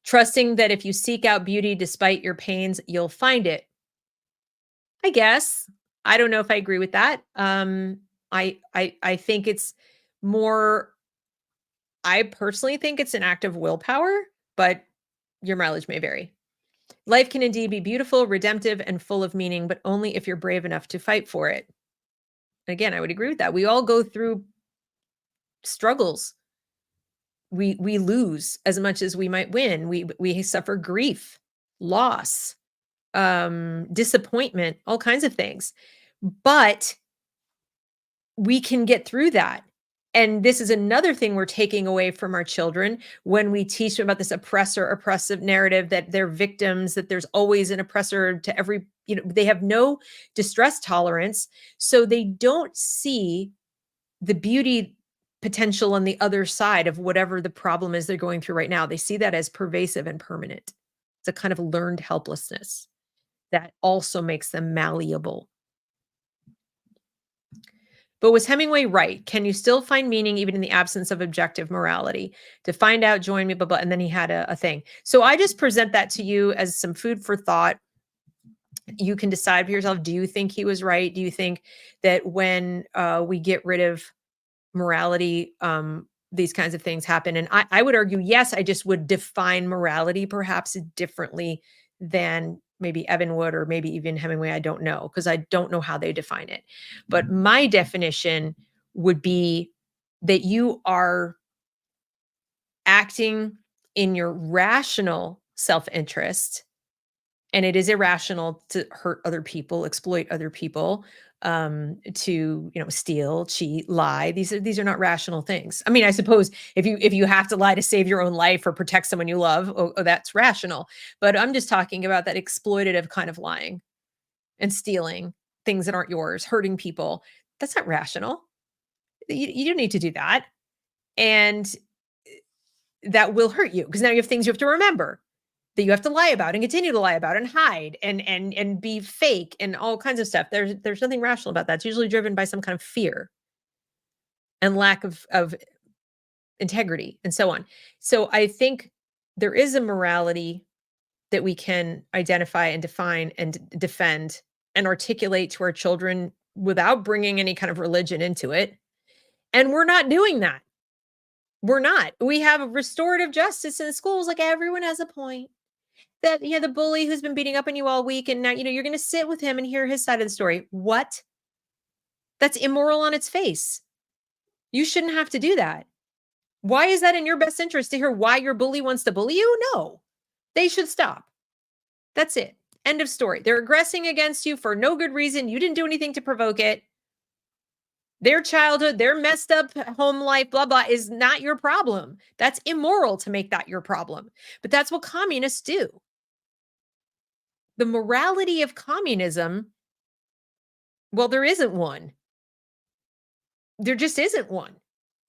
Trusting that if you seek out beauty despite your pains, you'll find it. I guess. I don't know if I agree with that. I think it's more, I personally think it's an act of willpower, but your mileage may vary. Life can indeed be beautiful, redemptive, and full of meaning, but only if you're brave enough to fight for it. Again, I would agree with that. We all go through struggles. We lose as much as we might win. We suffer grief, loss, disappointment, all kinds of things. But we can get through that. And this is another thing we're taking away from our children when we teach them about this oppressive narrative, that they're victims, that there's always an oppressor to every, they have no distress tolerance. So they don't see the beauty potential on the other side of whatever the problem is they're going through right now. They see that as pervasive and permanent. It's a kind of learned helplessness that also makes them malleable But was Hemingway right? Can you still find meaning even in the absence of objective morality? To find out, join me, blah, blah. And then he had a thing. So I just present that to you as some food for thought. You can decide for yourself, do you think he was right? Do you think that when we get rid of morality, these kinds of things happen? And I would argue, yes, I just would define morality perhaps differently than maybe Evan would, or maybe even Hemingway. I don't know, because I don't know how they define it. But my definition would be that you are acting in your rational self-interest, and it is irrational to hurt other people, exploit other people, to, steal, cheat, lie. These are not rational things. I mean, I suppose if you have to lie to save your own life or protect someone you love, that's rational. But I'm just talking about that exploitative kind of lying and stealing things that aren't yours, hurting people. That's not rational. You don't need to do that. And that will hurt you, because now you have things you have to remember that you have to lie about and continue to lie about and hide and be fake and all kinds of stuff. There's nothing rational about that. It's usually driven by some kind of fear and lack of integrity and so on. So I think there is a morality that we can identify and define and defend and articulate to our children without bringing any kind of religion into it. And we're not doing that. We're not. We have restorative justice in schools. Like, everyone has a point. That, the bully who's been beating up on you all week, and now, you're going to sit with him and hear his side of the story. What? That's immoral on its face. You shouldn't have to do that. Why is that in your best interest to hear why your bully wants to bully you? No, they should stop. That's it. End of story. They're aggressing against you for no good reason. You didn't do anything to provoke it. Their childhood, their messed up home life, blah, blah, is not your problem. That's immoral to make that your problem. But that's what communists do. The morality of communism, well, there isn't one. There just isn't one.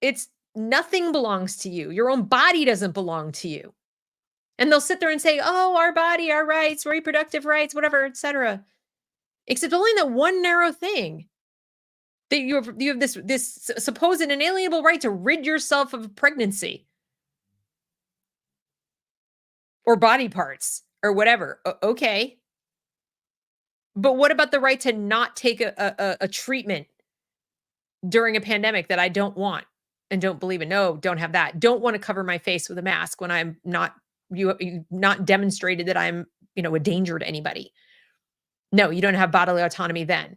It's nothing belongs to you. Your own body doesn't belong to you. And they'll sit there and say, oh, our body, our rights, reproductive rights, whatever, etc. Except only that one narrow thing. That you have this supposed inalienable right to rid yourself of pregnancy or body parts or whatever. Okay. But what about the right to not take a treatment during a pandemic that I don't want and don't believe in? No, don't have that. Don't want to cover my face with a mask when I'm not, you not demonstrated that I'm, a danger to anybody. No, you don't have bodily autonomy then.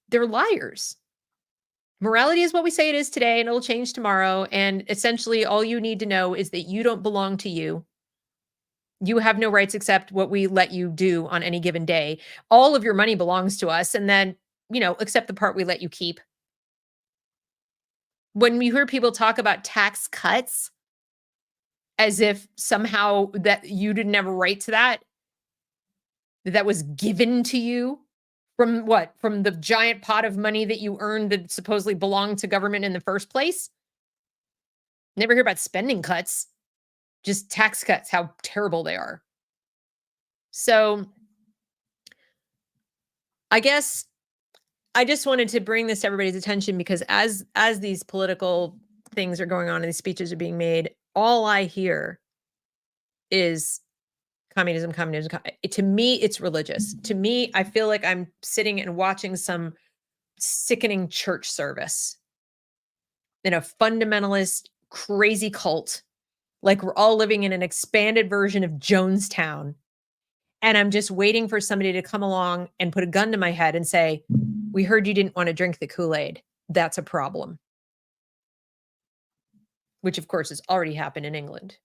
They're liars. Morality is what we say it is today, and it'll change tomorrow. And essentially all you need to know is that you don't belong to you. You have no rights except what we let you do on any given day. All of your money belongs to us. And then, except the part we let you keep. When you hear people talk about tax cuts as if somehow that you didn't have a right to that was given to you from what? From the giant pot of money that you earned that supposedly belonged to government in the first place? Never hear about spending cuts. Just tax cuts, how terrible they are. So I guess I just wanted to bring this to everybody's attention, because as these political things are going on and these speeches are being made, all I hear is communism. To me, it's religious. To me, I feel like I'm sitting and watching some sickening church service in a fundamentalist, crazy cult. Like we're all living in an expanded version of Jonestown. And I'm just waiting for somebody to come along and put a gun to my head and say, we heard you didn't want to drink the Kool-Aid. That's a problem. Which, of course, has already happened in England.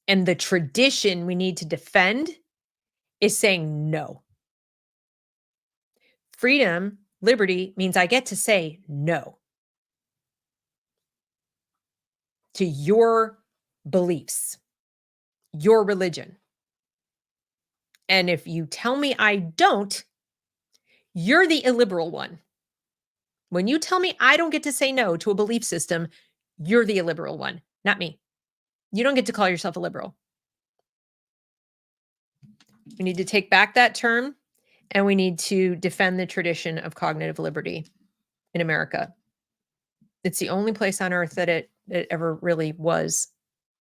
And the tradition we need to defend is saying no. Freedom, liberty means I get to say no to your beliefs, your religion. And if you tell me I don't, you're the illiberal one. When you tell me I don't get to say no to a belief system, you're the illiberal one, not me. You don't get to call yourself a liberal. We need to take back that term, and we need to defend the tradition of cognitive liberty in America. It's the only place on earth that it ever really was,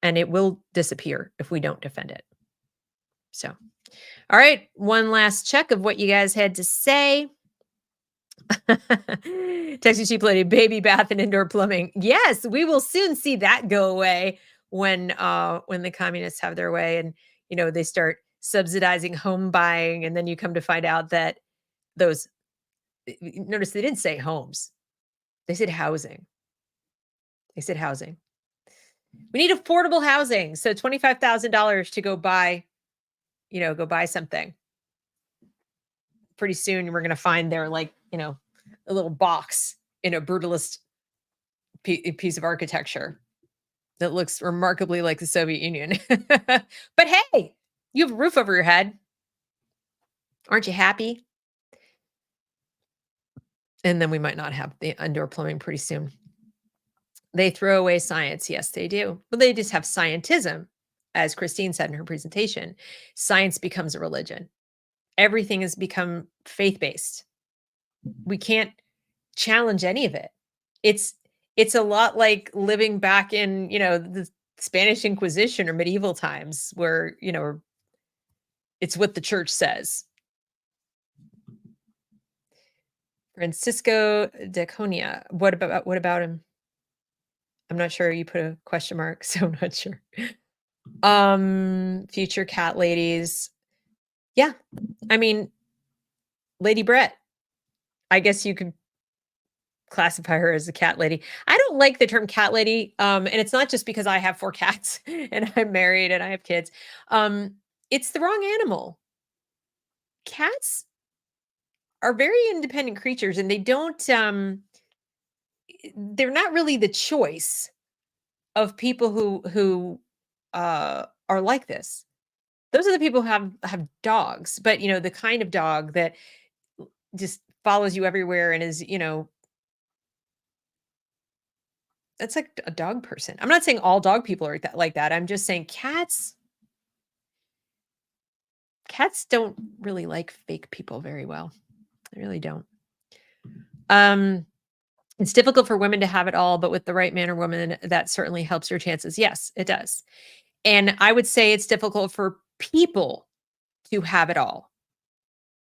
and it will disappear if we don't defend it. So, all right, one last check of what you guys had to say. Texas Cheap Lady, baby bath and indoor plumbing. Yes, we will soon see that go away when the communists have their way, and they start subsidizing home buying, and then you come to find out that those notice they didn't say homes. They said housing. They said housing. We need affordable housing. So $25,000 to go buy something. Pretty soon we're going to find there a little box in a brutalist piece of architecture that looks remarkably like the Soviet Union. But hey, you have a roof over your head. Aren't you happy? And then we might not have the indoor plumbing pretty soon. They throw away science. Yes, they do. But they just have scientism. As Christine said in her presentation, science becomes a religion. Everything has become faith-based. We can't challenge any of it. It's a lot like living back in, the Spanish Inquisition or medieval times where, it's what the church says. Francisco de Conia. What about him? I'm not sure. You put a question mark, so I'm not sure. Future cat ladies. Yeah. I mean, Lady Brett. I guess you could classify her as a cat lady. I don't like the term cat lady. And it's not just because I have 4 cats and I'm married and I have kids. It's the wrong animal. Cats are very independent creatures, and they don't they're not really the choice of people who are like this. Those are the people who have dogs, but the kind of dog that just follows you everywhere and is, that's like a dog person. I'm not saying all dog people are like that. I'm just saying cats don't really like fake people very well. They really don't. It's difficult for women to have it all, but with the right man or woman, that certainly helps your chances. Yes, it does. And I would say it's difficult for people to have it all.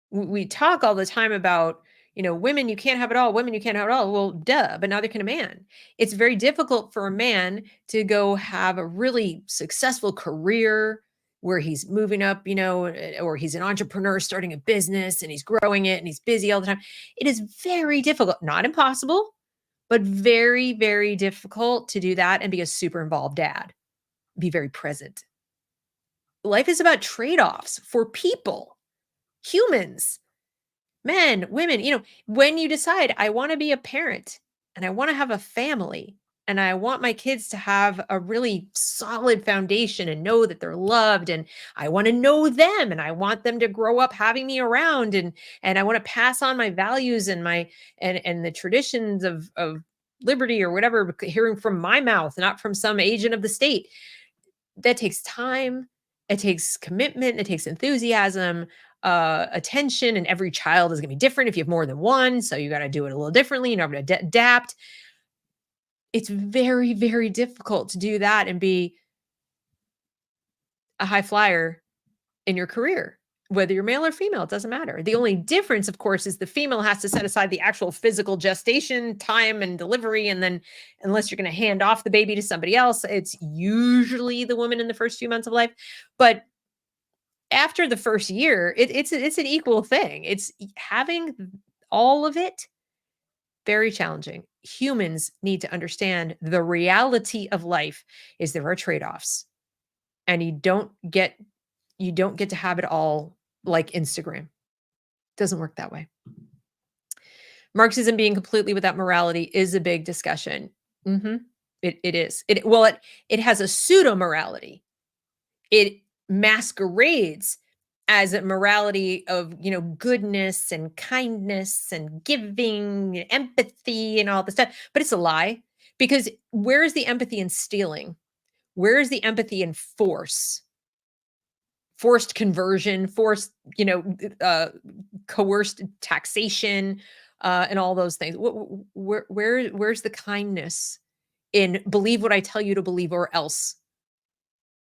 We talk all the time about, women, you can't have it all. Women, you can't have it all. Well, duh, but neither can a man. It's very difficult for a man to go have a really successful career where he's moving up, or he's an entrepreneur starting a business and he's growing it and he's busy all the time. It is very difficult, not impossible, but very, very difficult to do that and be a super involved dad, be very present. Life is about trade-offs for people, humans, men, women. When you decide, I want to be a parent and I want to have a family and I want my kids to have a really solid foundation and know that they're loved, and I want to know them and I want them to grow up having me around, and I want to pass on my values and my and the traditions of liberty or whatever, hearing from my mouth, not from some agent of the state. That takes time, it takes commitment, it takes enthusiasm, attention, and every child is going to be different if you have more than one, so you got to do it a little differently. You know, to adapt. It's very, very difficult to do that and be a high flyer in your career, whether you're male or female. It doesn't matter. The only difference, of course, is the female has to set aside the actual physical gestation time and delivery, and then unless you're going to hand off the baby to somebody else, it's usually the woman in the first few months of life. But after the first year, it's an equal thing. It's having all of it very challenging. Humans need to understand the reality of life is there are trade-offs, and you don't get to have it all like Instagram. It doesn't work that way. Marxism being completely without morality is a big discussion. It is. It has a pseudo morality. It masquerades as a morality of, goodness and kindness and giving, and empathy and all this stuff. But it's a lie, because where is the empathy in stealing? Where is the empathy in force? forced conversion, forced, coerced taxation, and all those things. Where's the kindness in believe what I tell you to believe or else?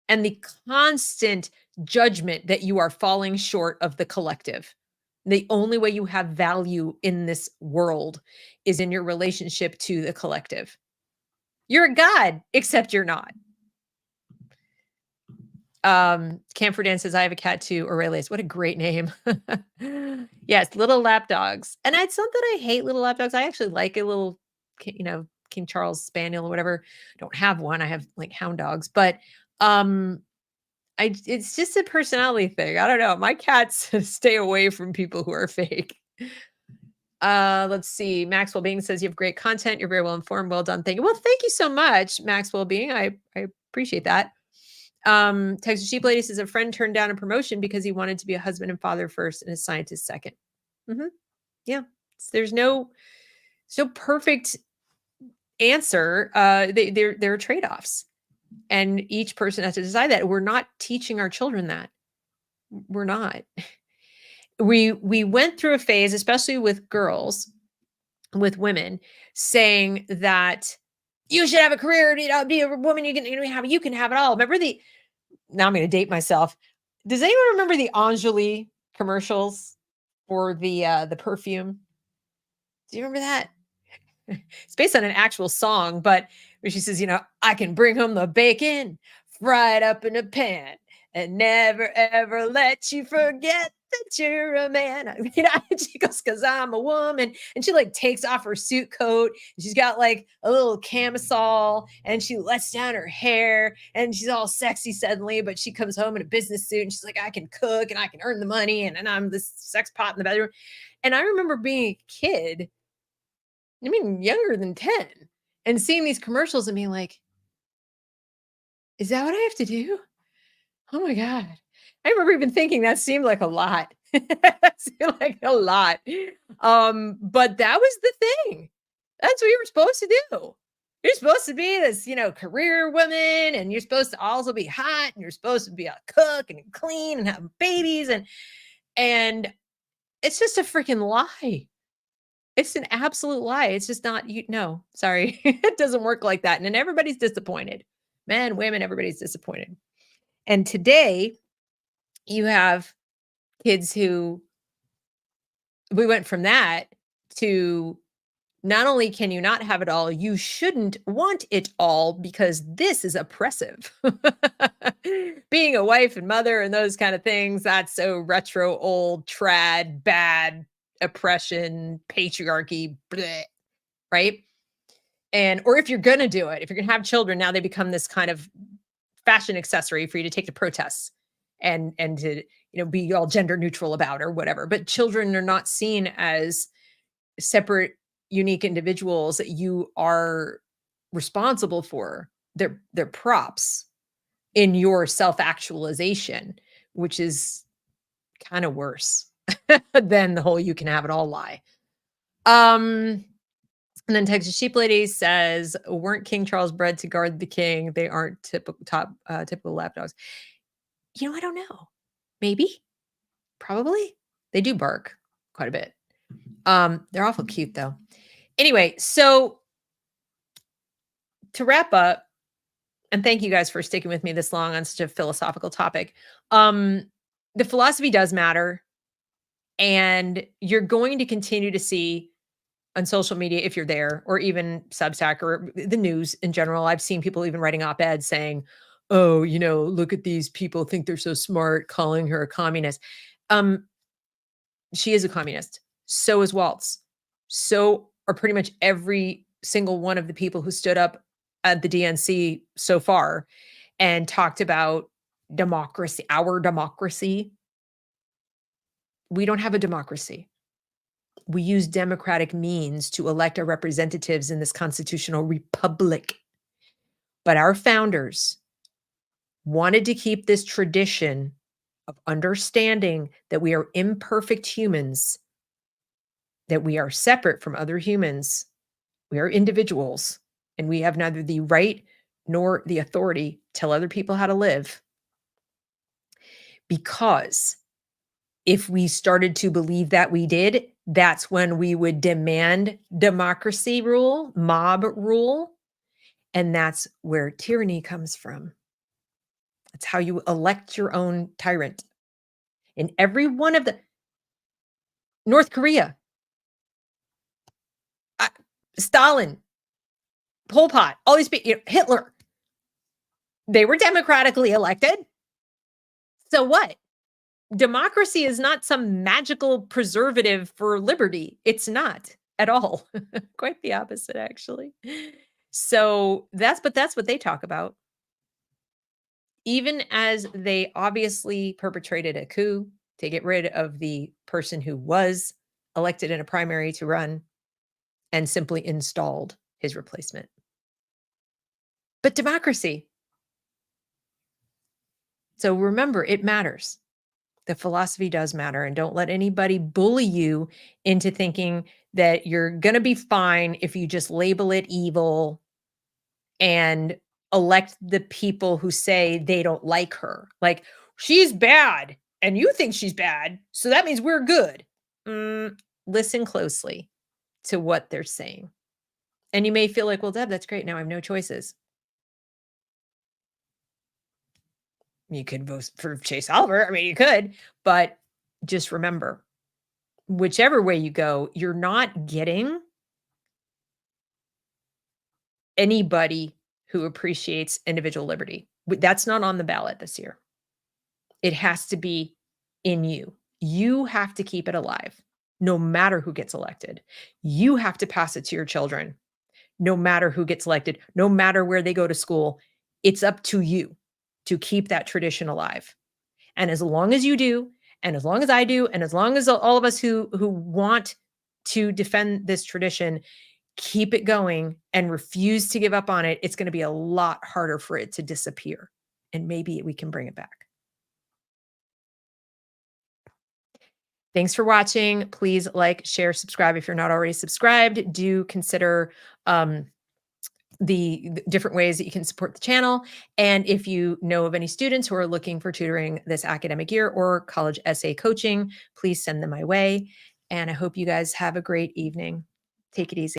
And the constant judgment that you are falling short of the collective. The only way you have value in this world is in your relationship to the collective. You're a god, except you're not. Camphor says, I have a cat too, Aurelius. What a great name. Yes, little lap dogs. And it's not that I hate little lap dogs. I actually like a little, King Charles Spaniel or whatever. I don't have one. I have like hound dogs, but it's just a personality thing. I don't know. My cats stay away from people who are fake. Let's see. Maxwell Being says you have great content. You're very well informed. Well done. Thank you. Well, thank you so much, Maxwell Being. I appreciate that. Texas Sheep Lady says a friend turned down a promotion because he wanted to be a husband and father first and a scientist second. Yeah. There's no perfect answer. There are trade-offs. And each person has to decide that. We're not teaching our children that. We're not. We went through a phase, especially with girls, with women, saying that you should have a career, be a woman, you can have it all. Remember now I'm going to date myself. Does anyone remember the Anjali commercials for the perfume? Do you remember that? It's based on an actual song, but where she says, I can bring home the bacon fried up in a pan and never, ever let you forget that you're a man. She goes, because I'm a woman. And she like takes off her suit coat. And she's got like a little camisole and she lets down her hair and she's all sexy suddenly, but she comes home in a business suit and she's like, I can cook and I can earn the money and I'm this sex pot in the bedroom. And I remember being a kid, younger than 10, and seeing these commercials and being like, is that what I have to do? Oh my God. I remember even thinking that seemed like a lot. That seemed like a lot. But that was the thing. That's what you were supposed to do. You're supposed to be this, career woman, and you're supposed to also be hot, and you're supposed to be a cook and clean and have babies. And it's just a freaking lie. It's an absolute lie. It's just not, no, sorry. It doesn't work like that. And then everybody's disappointed. Men, women, everybody's disappointed. And today you have kids who we went from that to not only can you not have it all, you shouldn't want it all because this is oppressive. Being a wife and mother and those kind of things, that's so retro, old, trad, bad, oppression, patriarchy, bleh, right? Or if you're going to do it, if you're going to have children, now they become this kind of fashion accessory for you to take to protests and to, be all gender neutral about or whatever. But children are not seen as separate, unique individuals that you are responsible for. They're props in your self-actualization, which is kind of worse than the whole you can have it all lie. And then Texas Sheep Lady says, weren't King Charles bred to guard the king? They aren't typical lapdogs. I don't know. Maybe. Probably. They do bark quite a bit. They're awful cute though. Anyway, so to wrap up, and thank you guys for sticking with me this long on such a philosophical topic. The philosophy does matter. And you're going to continue to see on social media, if you're there, or even Substack or the news in general. I've seen people even writing op-eds saying, oh, look at these people think they're so smart, calling her a communist. She is a communist. So is Waltz. So are pretty much every single one of the people who stood up at the DNC so far and talked about democracy, our democracy. We don't have a democracy. We use democratic means to elect our representatives in this constitutional republic. But our founders wanted to keep this tradition of understanding that we are imperfect humans, that we are separate from other humans. We are individuals, and we have neither the right nor the authority to tell other people how to live. because if we started to believe that we did, that's when we would demand democracy rule, mob rule. And that's where tyranny comes from. That's how you elect your own tyrant. In every one of the North Korea, Stalin, Pol Pot, all these people, Hitler, they were democratically elected. So what? Democracy is not some magical preservative for liberty. It's not at all. Quite the opposite, actually. So that's what they talk about. Even as they obviously perpetrated a coup to get rid of the person who was elected in a primary to run and simply installed his replacement. But democracy. So remember, it matters. The philosophy does matter, and don't let anybody bully you into thinking that you're going to be fine if you just label it evil and elect the people who say they don't like her. Like, she's bad and you think she's bad, so that means we're good. Listen closely to what they're saying. And you may feel like, well, Deb, that's great. Now I have no choices. You could vote for Chase Oliver. I mean, you could, but just remember, whichever way you go, you're not getting anybody who appreciates individual liberty. That's not on the ballot this year. It has to be in you. You have to keep it alive, no matter who gets elected. You have to pass it to your children, no matter who gets elected, no matter where they go to school. It's up to you to keep that tradition alive. And as long as you do, and as long as I do, and as long as all of us who want to defend this tradition keep it going and refuse to give up on it, it's going to be a lot harder for it to disappear. And maybe we can bring it back. Thanks for watching. Please like, share, subscribe if you're not already subscribed. Do consider the different ways that you can support the channel. And if you know of any students who are looking for tutoring this academic year or college essay coaching, please send them my way. And I hope you guys have a great evening. Take it easy.